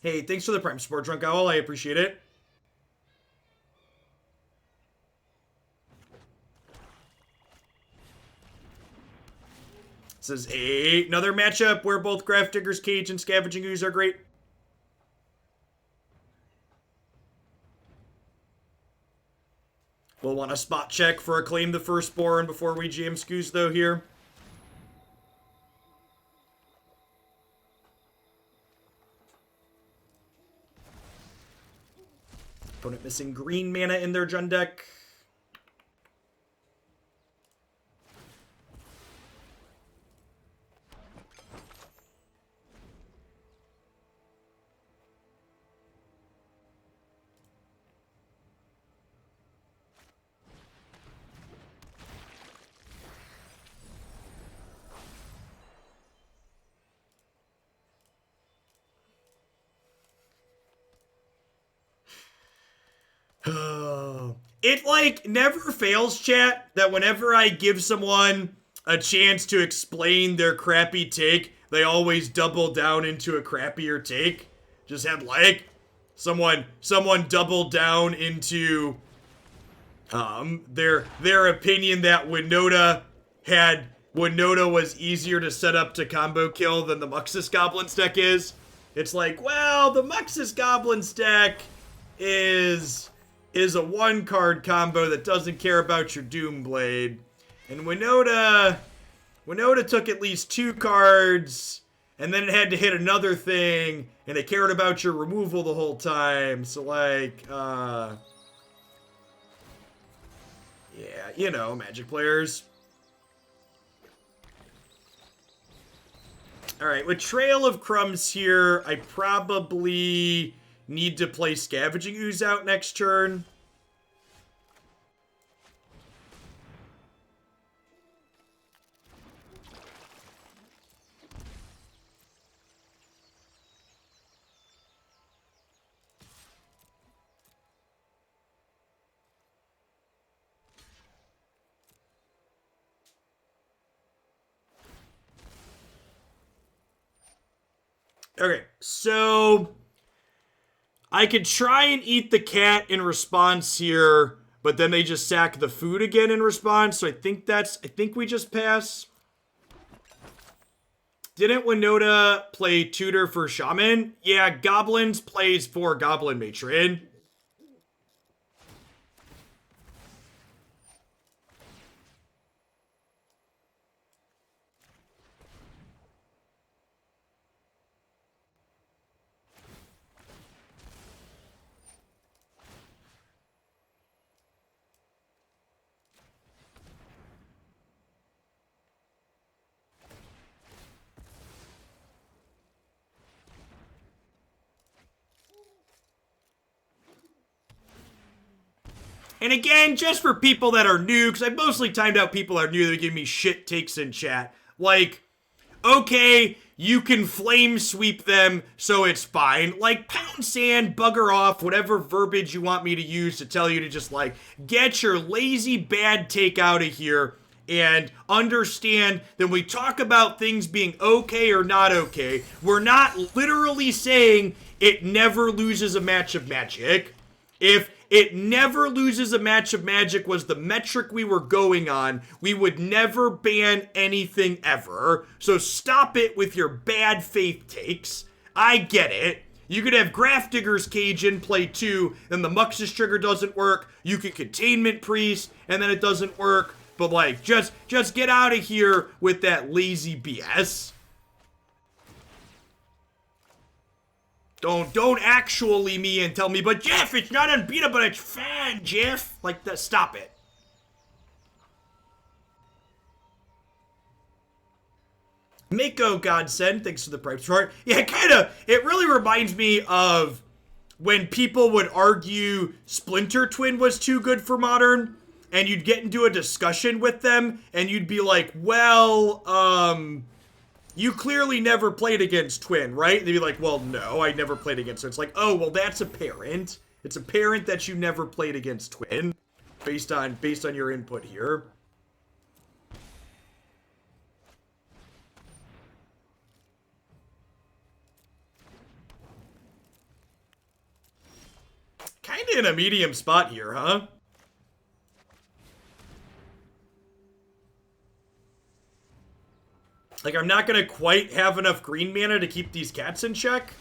Hey, thanks for the Prime support, Drunk Owl. I appreciate it. This is another matchup where both Grafdigger's Cage and Scavenging Ooze are great. We'll want a spot check for Acclaim the Firstborn before we GM Skoos, though, here. Opponent missing green mana in their Jund deck. It, like, never fails, chat, that whenever I give someone a chance to explain their crappy take, they always double down into a crappier take. Just had, like, someone double down into their opinion that Winota was easier to set up to combo kill than the Muxus Goblins deck is. It's like, well, the Muxus Goblins deck is a one-card combo that doesn't care about your Doomblade. And Winota took at least 2 cards, and then it had to hit another thing, and it cared about your removal the whole time. So, like, yeah, you know, Magic players. Alright, with Trail of Crumbs here, I probably need to play Scavenging Ooze out next turn. Okay, so I could try and eat the cat in response here, but then they just sack the food again in response. So I think we just pass. Didn't Winota play tutor for Shaman? Yeah, Goblins plays for Goblin Matron. And again, just for people that are new, because I've mostly timed out people that are new that give me shit takes in chat. Like, okay, you can flame sweep them, so it's fine. Like, pound sand, bugger off, whatever verbiage you want me to use to tell you to just, like, get your lazy bad take out of here and understand that when we talk about things being okay or not okay, we're not literally saying it never loses a match of Magic. If it never loses a match of Magic was the metric we were going on, we would never ban anything ever. So stop it with your bad faith takes. I get it. You could have Grafdigger's Cage in play too, and the Muxus trigger doesn't work. You could Containment Priest, and then it doesn't work. But like, just get out of here with that lazy BS. Don't actually me and tell me, but Jeff, it's not on beta, but it's fan, Jeff. Like, stop it. Mako Godsend, thanks for the price chart. Yeah, it really reminds me of when people would argue Splinter Twin was too good for Modern, and you'd get into a discussion with them, and you'd be like, well, you clearly never played against Twin, right? They'd be like, well, no, I never played against her. It's like, oh, well, that's apparent. It's apparent that you never played against Twin based on your input here. Kinda in a medium spot here, huh? Like, I'm not gonna quite have enough green mana to keep these cats in check.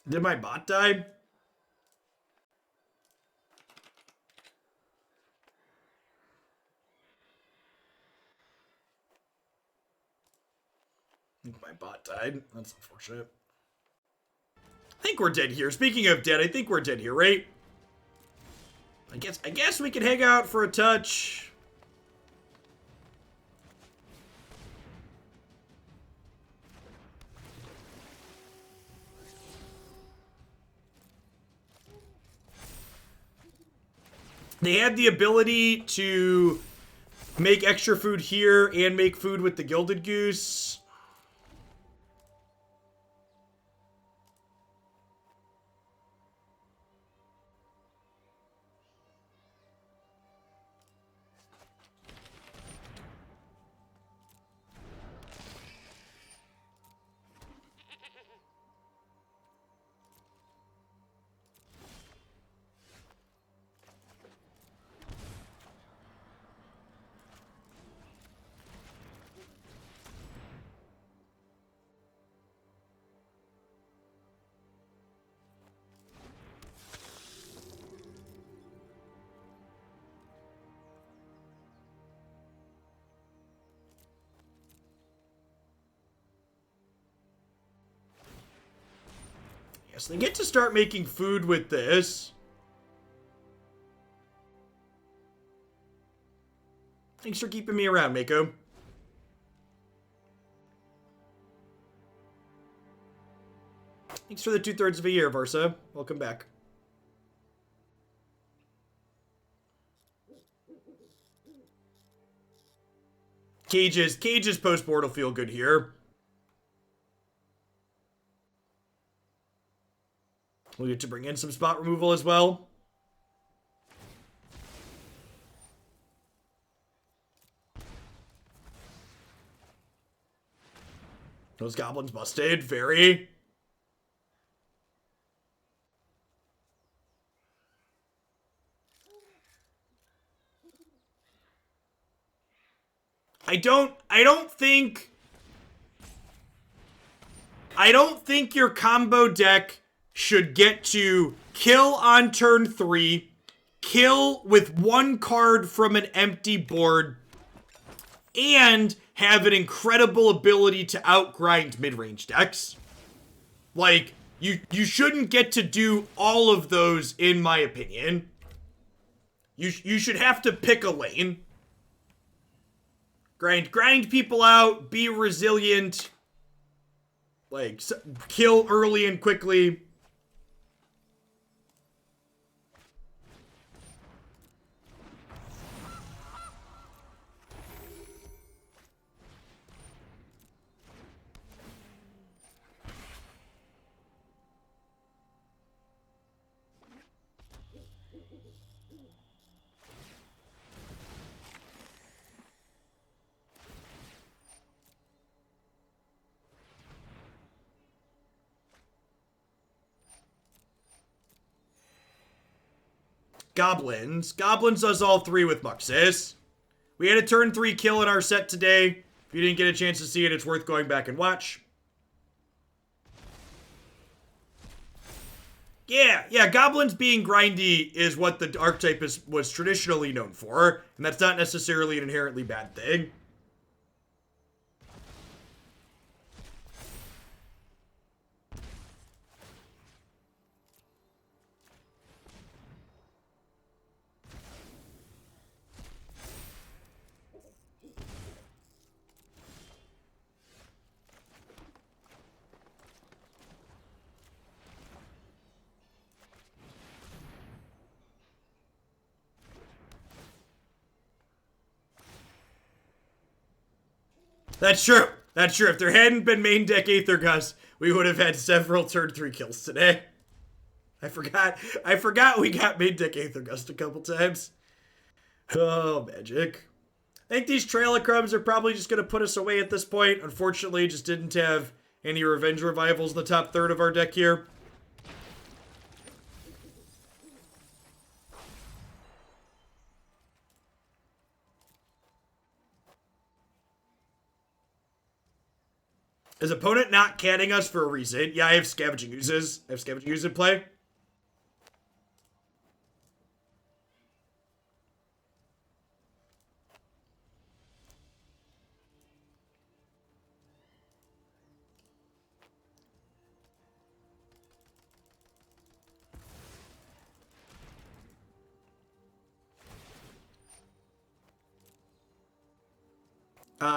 Did my bot die? My bot died. That's unfortunate. I think we're dead here. Speaking of dead, I think we're dead here, right? I guess we can hang out for a touch. They had the ability to make extra food here and make food with the Gilded Goose. Yes, they get to start making food with this. Thanks for keeping me around, Mako. Thanks for the 2/3 of a year, Varsa. Welcome back. Cage's post-board will feel good here. We'll get to bring in some spot removal as well. Those goblins busted. Very. I don't think your combo deck should get to kill on turn 3, kill with 1 card from an empty board, and have an incredible ability to outgrind mid-range decks. Like, you shouldn't get to do all of those, in my opinion. You should have to pick a lane. Grind people out, be resilient, like, kill early and quickly. Goblins does all 3 with Muxus. We had a turn 3 kill in our set today. If you didn't get a chance to see it, it's worth going back and watch. Yeah, goblins being grindy is what the archetype was traditionally known for, and that's not necessarily an inherently bad thing. That's true. If there hadn't been main deck Aethergust, we would have had several turn 3 kills today. I forgot we got main deck Aethergust a couple times. Oh, magic. I think these Trail of Crumbs are probably just going to put us away at this point. Unfortunately, just didn't have any Revenge Revivals in the top third of our deck here. Is opponent not catting us for a reason? Yeah, I have Scavenging Oozes. I have Scavenging Ooze in play.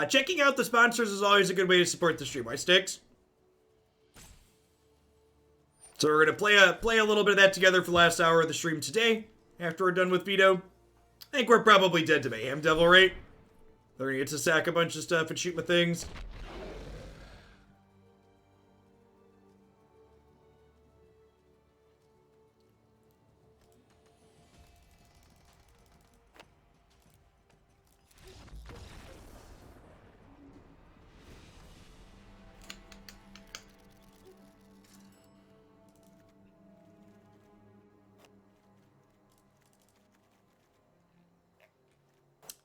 Checking out the sponsors is always a good way to support the stream. Why sticks? So we're gonna play a little bit of that together for the last hour of the stream today. After we're done with Vito, I think we're probably dead to Mayhem Devil, right? We're gonna get to sack a bunch of stuff and shoot with things.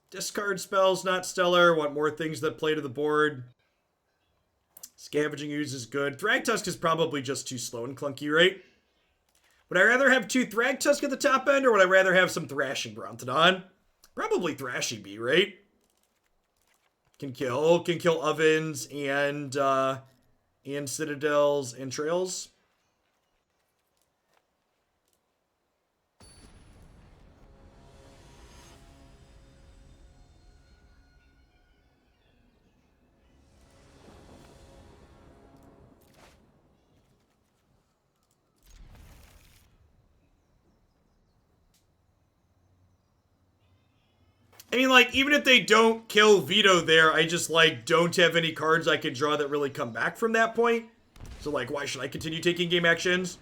Discard spells, not stellar. Want more things that play to the board. Scavenging Ooze is good. Thragtusk is probably just too slow and clunky, right? Would I rather have 2 Thragtusk at the top end, or would I rather have some Thrashing Brontodon? Probably Thrashing B, right? Can kill ovens and citadels and trails. I mean, like, even if they don't kill Vito there, I just, like, don't have any cards I can draw that really come back from that point. So, like, why should I continue taking game actions?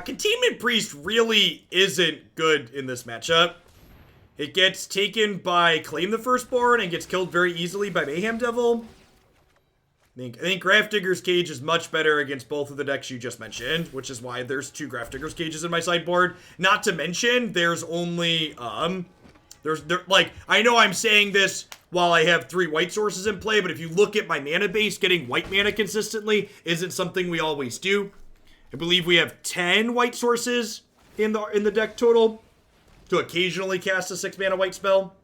Containment Priest really isn't good in this matchup. It gets taken by Claim the Firstborn and gets killed very easily by Mayhem Devil. I think Grafdigger's Cage is much better against both of the decks you just mentioned, which is why there's 2 Grafdigger's Cages in my sideboard. Not to mention, there's only, like, I know I'm saying this while I have 3 white sources in play, but if you look at my mana base, getting white mana consistently isn't something we always do. I believe we have 10 white sources in the deck total to occasionally cast a 6 mana white spell.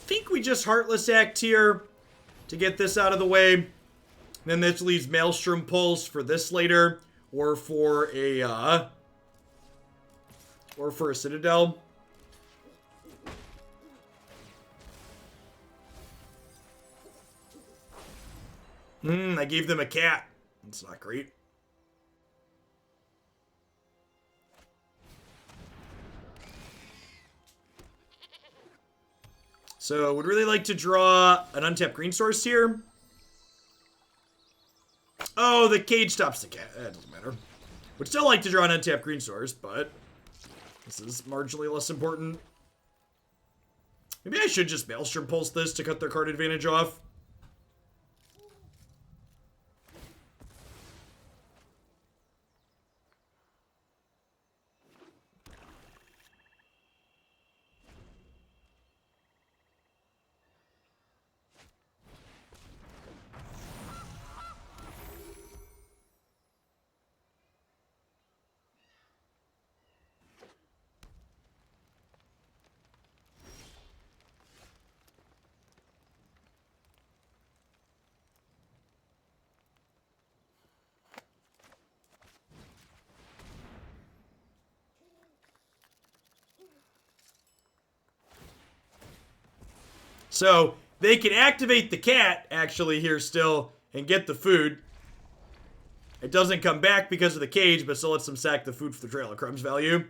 I think we just Heartless Act here to get this out of the way. Then this leaves Maelstrom Pulse for this later, or for a Citadel. I gave them a cat. That's not great. So, would really like to draw an untapped green source here. Oh, the cage stops the cat. That doesn't matter. Would still like to draw an untapped green source, but this is marginally less important. Maybe I should just Maelstrom Pulse this to cut their card advantage off. So, they can activate the cat, actually, here still, and get the food. It doesn't come back because of the cage, but still lets them sack the food for the Trail of Crumbs value.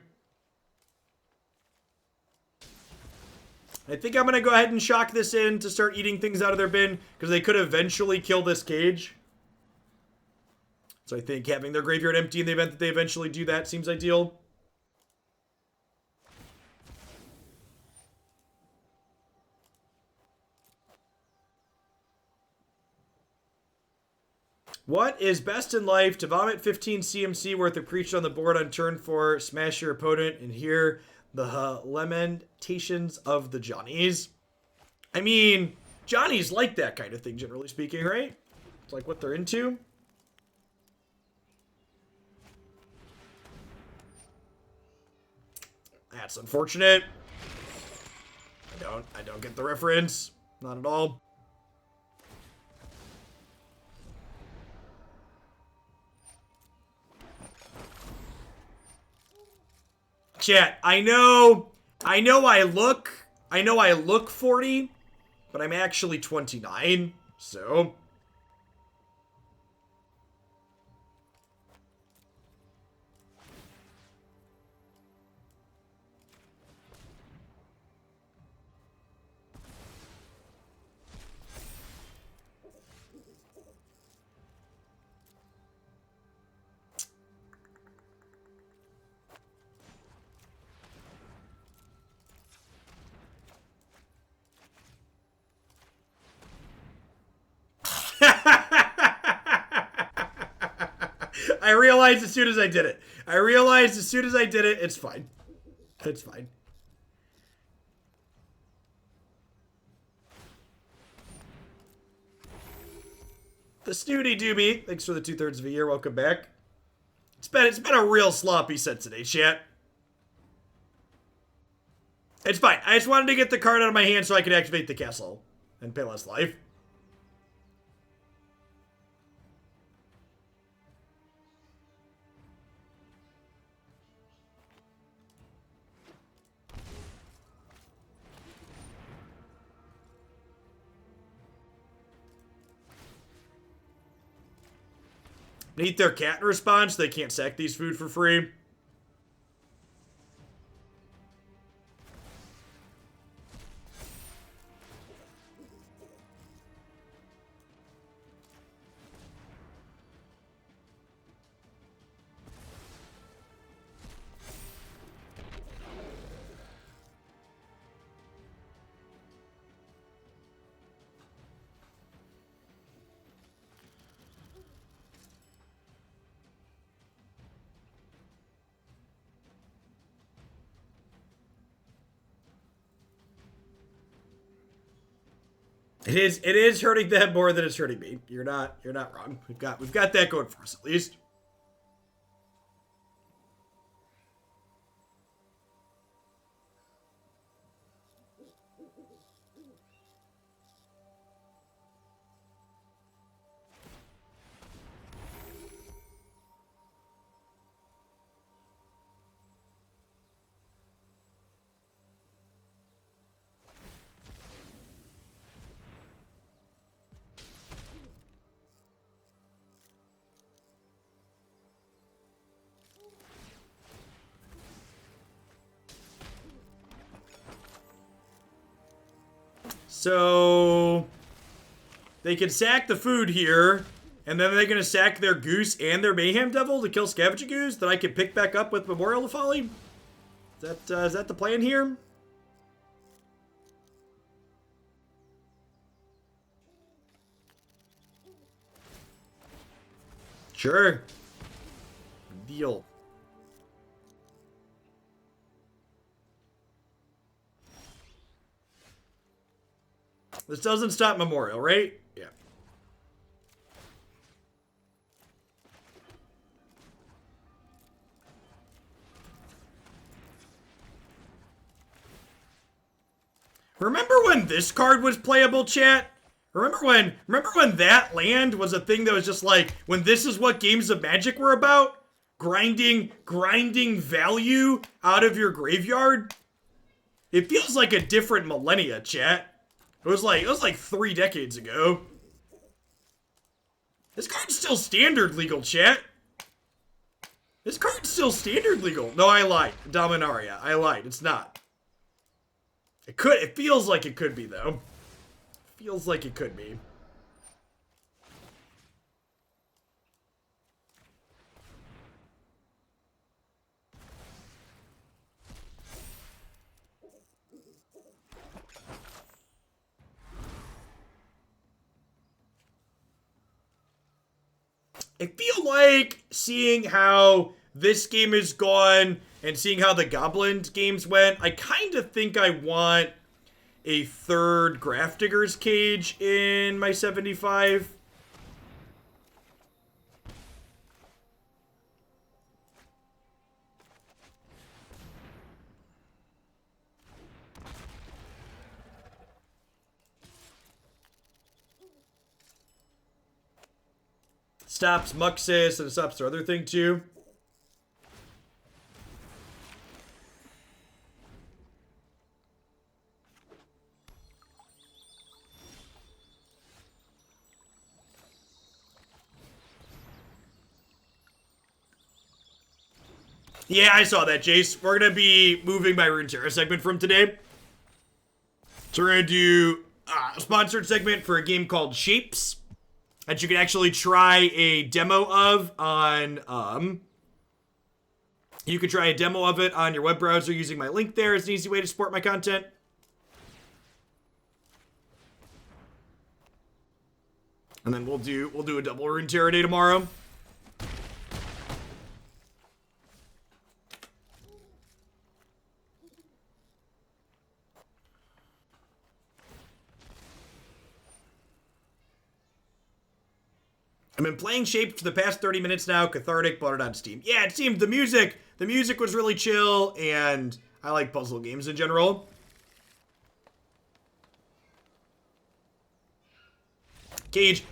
I think I'm going to go ahead and shock this in to start eating things out of their bin, because they could eventually kill this cage. So I think having their graveyard empty in the event that they eventually do that seems ideal. What is best in life? To vomit 15 CMC worth of creature on the board on turn 4, smash your opponent, and hear the lamentations of the Johnnies. I mean, Johnnies like that kind of thing, generally speaking, right? It's like what they're into. That's unfortunate. I don't get the reference. Not at all. Chat, I know I look 40, but I'm actually 29, so. I realized as soon as I did it. It's fine. It's fine. The Snooty Doobie, thanks for the 2/3 of a year. Welcome back. It's been a real sloppy set today, chat. It's fine. I just wanted to get the card out of my hand so I could activate the castle and pay less life. Eat their cat in response. They can't sack these food for free. It is hurting them more than it's hurting me. You're not wrong. We've got that going for us at least. So they can sack the food here, and then they're gonna sack their goose and their mayhem devil to kill Scavenging Ooze that I can pick back up with Memorial to Folly. Is that the plan here? Sure. Deal. This doesn't stop Memorial, right? Yeah. Remember when this card was playable, chat? Remember when that land was a thing that was just like, when this is what games of Magic were about? Grinding value out of your graveyard? It feels like a different millennia, chat. It was like 3 decades ago. This card's still standard legal, chat. This card's still standard legal. No, I lied. Dominaria. I lied. It's not. It feels like it could be, though. Feels like it could be. I feel like seeing how this game is gone and seeing how the Goblin games went, I kind of think I want a third Grafdigger's Cage in my 75. Stops Muxus and it stops the other thing too. Yeah, I saw that, Jace. We're going to be moving my Runeterra segment from today. So we're going to do a sponsored segment for a game called Shapes that you can actually try a demo of on, you can try a demo of it on your web browser using my link there. It's an easy way to support my content. And then we'll do a double Runeterra day tomorrow. I've been playing Shaped for the past 30 minutes now. Cathartic, bought it on Steam. Yeah, it seemed the music was really chill, and I like puzzle games in general. Cage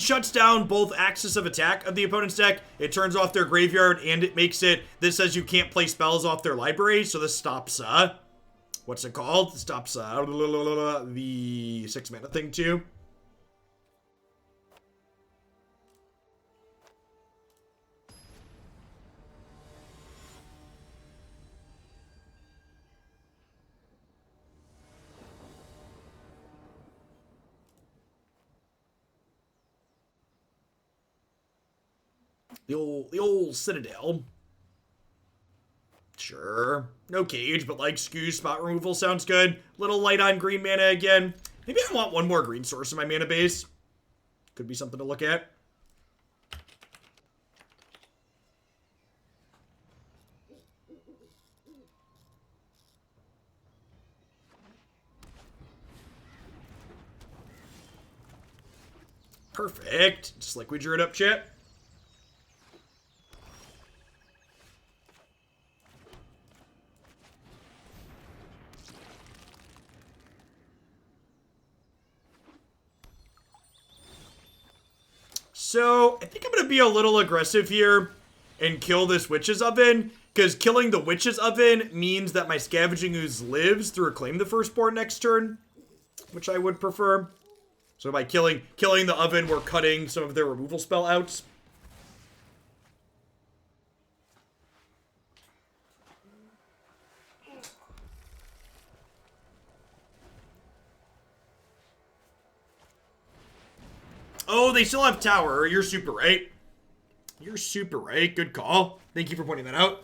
shuts down both axes of attack of the opponent's deck. It turns off their graveyard, and it makes it, this says you can't play spells off their library, so this stops, what's it called? It stops, the 6 mana thing, too. The old Citadel. Sure. No Cage, but like Skew spot removal sounds good. Little light on green mana again. Maybe I want one more green source in my mana base. Could be something to look at. Perfect. Just like we drew it up, chat. So, I think I'm going to be a little aggressive here and kill this Witch's Oven, because killing the Witch's Oven means that my Scavenging Ooze lives to reclaim the Firstborn next turn, which I would prefer. So by killing the Oven, we're cutting some of their removal spell outs. Oh, they still have Tower. You're super right. You're super right. Good call. Thank you for pointing that out.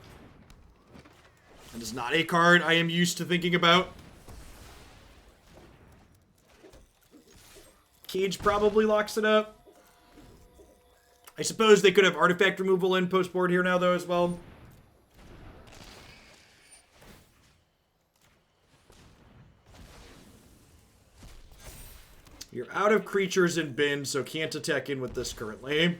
That is not a card I am used to thinking about. Cage probably locks it up. I suppose they could have artifact removal in post-board here now, though, as well. You're out of creatures in bin, so can't attack in with this currently.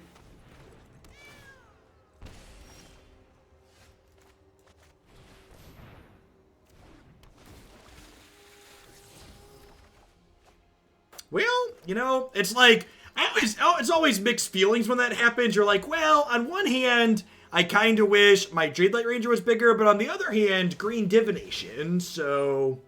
Well, you know, it's like, it's always mixed feelings when that happens. You're like, well, on one hand, I kind of wish my Jadelight Ranger was bigger, but on the other hand, green divination, so...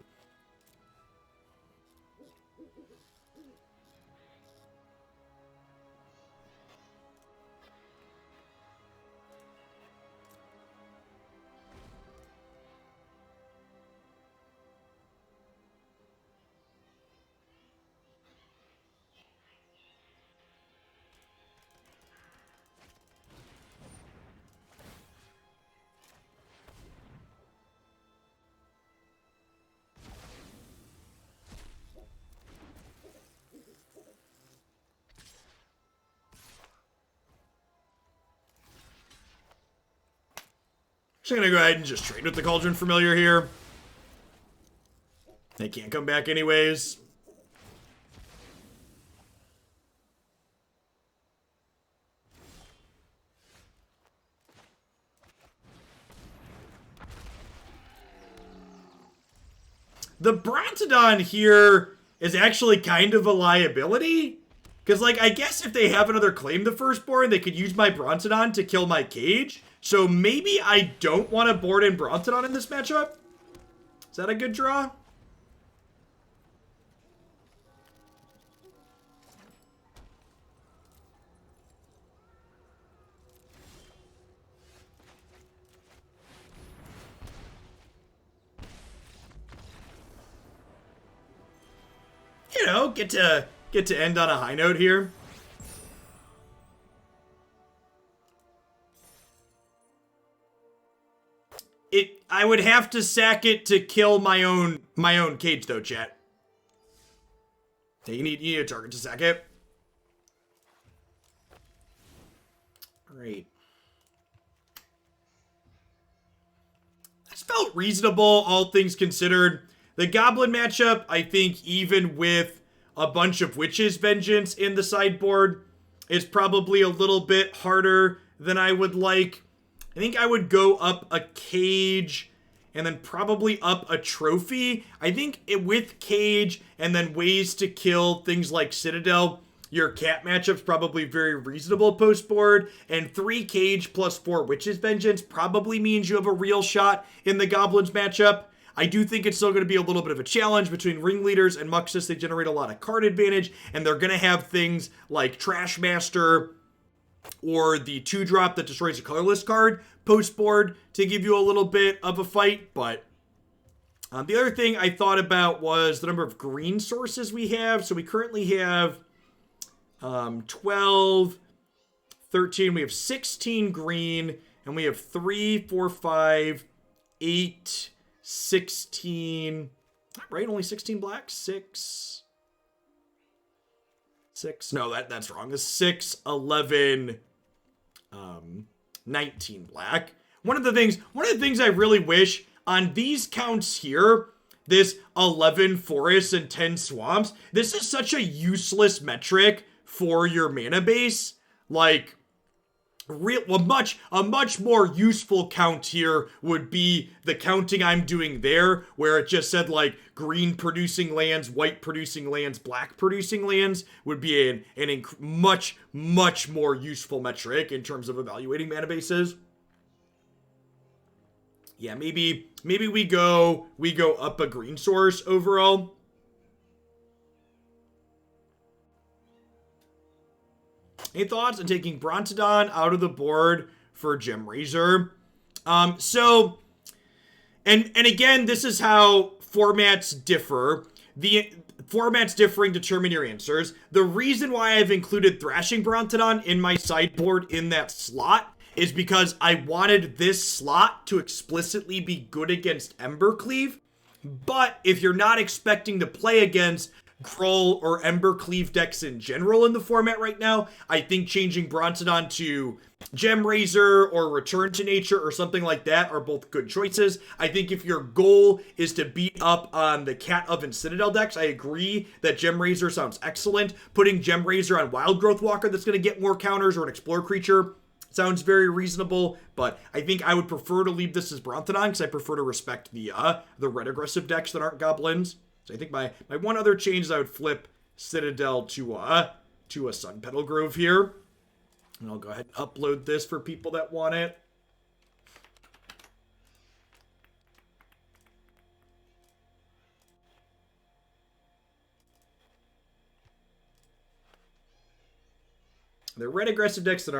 So I'm gonna go ahead and just trade with the Cauldron Familiar here. They can't come back anyways. The Brontodon here is actually kind of a liability. Because, like, I guess if they have another Claim the Firstborn, they could use my Brontodon to kill my Cage. So maybe I don't want to board in Brontodon in this matchup? Is that a good draw? You know, get to end on a high note here. I would have to sack it to kill my own Cage though, chat. You need a target to sack it. Alright. This felt reasonable, all things considered. The Goblin matchup, I think, even with a bunch of Witch's Vengeance in the sideboard, is probably a little bit harder than I would like. I think I would go up a cage and then probably up a trophy. I think with cage and then ways to kill things like Citadel, your cat matchup's probably very reasonable post board, and 3 cage plus 4 Witch's Vengeance probably means you have a real shot in the Goblins matchup. I do think it's still going to be a little bit of a challenge between Ringleaders and Muxus. They generate a lot of card advantage, and they're going to have things like Trash Master or the 2-drop that destroys a colorless card post board to give you a little bit of a fight. But the other thing I thought about was the number of green sources we have. So we currently have 12, 13, we have 16 green, and we have 3, 4, 5, 8, 16, right? Only 16 black? 6. No, that's wrong. The 6, 11, 19 black. One of the things I really wish on these counts here, this 11 forests and 10 swamps, this is such a useless metric for your mana base. Like, a much more useful count here would be the counting I'm doing there, where it just said like green producing lands, white producing lands, black producing lands would be an much more useful metric in terms of evaluating mana bases. Yeah, maybe we go up a green source overall. Any thoughts on taking Brontodon out of the board for Gemrazor? So, and again, this is how formats differ. The formats differing determine your answers. The reason why I've included Thrashing Brontodon in my sideboard in that slot is because I wanted this slot to explicitly be good against Embercleave. But if you're not expecting to play against Gruul or Embercleave decks in general in the format right now, I think changing Brontodon to Gemrazor or Return to Nature or something like that are both good choices. I think if your goal is to beat up on the Cat Oven Citadel decks, I agree that Gemrazor sounds excellent. Putting Gemrazor on Wildgrowth Walker that's going to get more counters, or an Explorer creature, sounds very reasonable, but I think I would prefer to leave this as Brontodon because I prefer to respect the red aggressive decks that aren't goblins. So I think my one other change is I would flip Citadel to a Sunpetal Grove here. And I'll go ahead and upload this for people that want it. They're red aggressive decks that aren't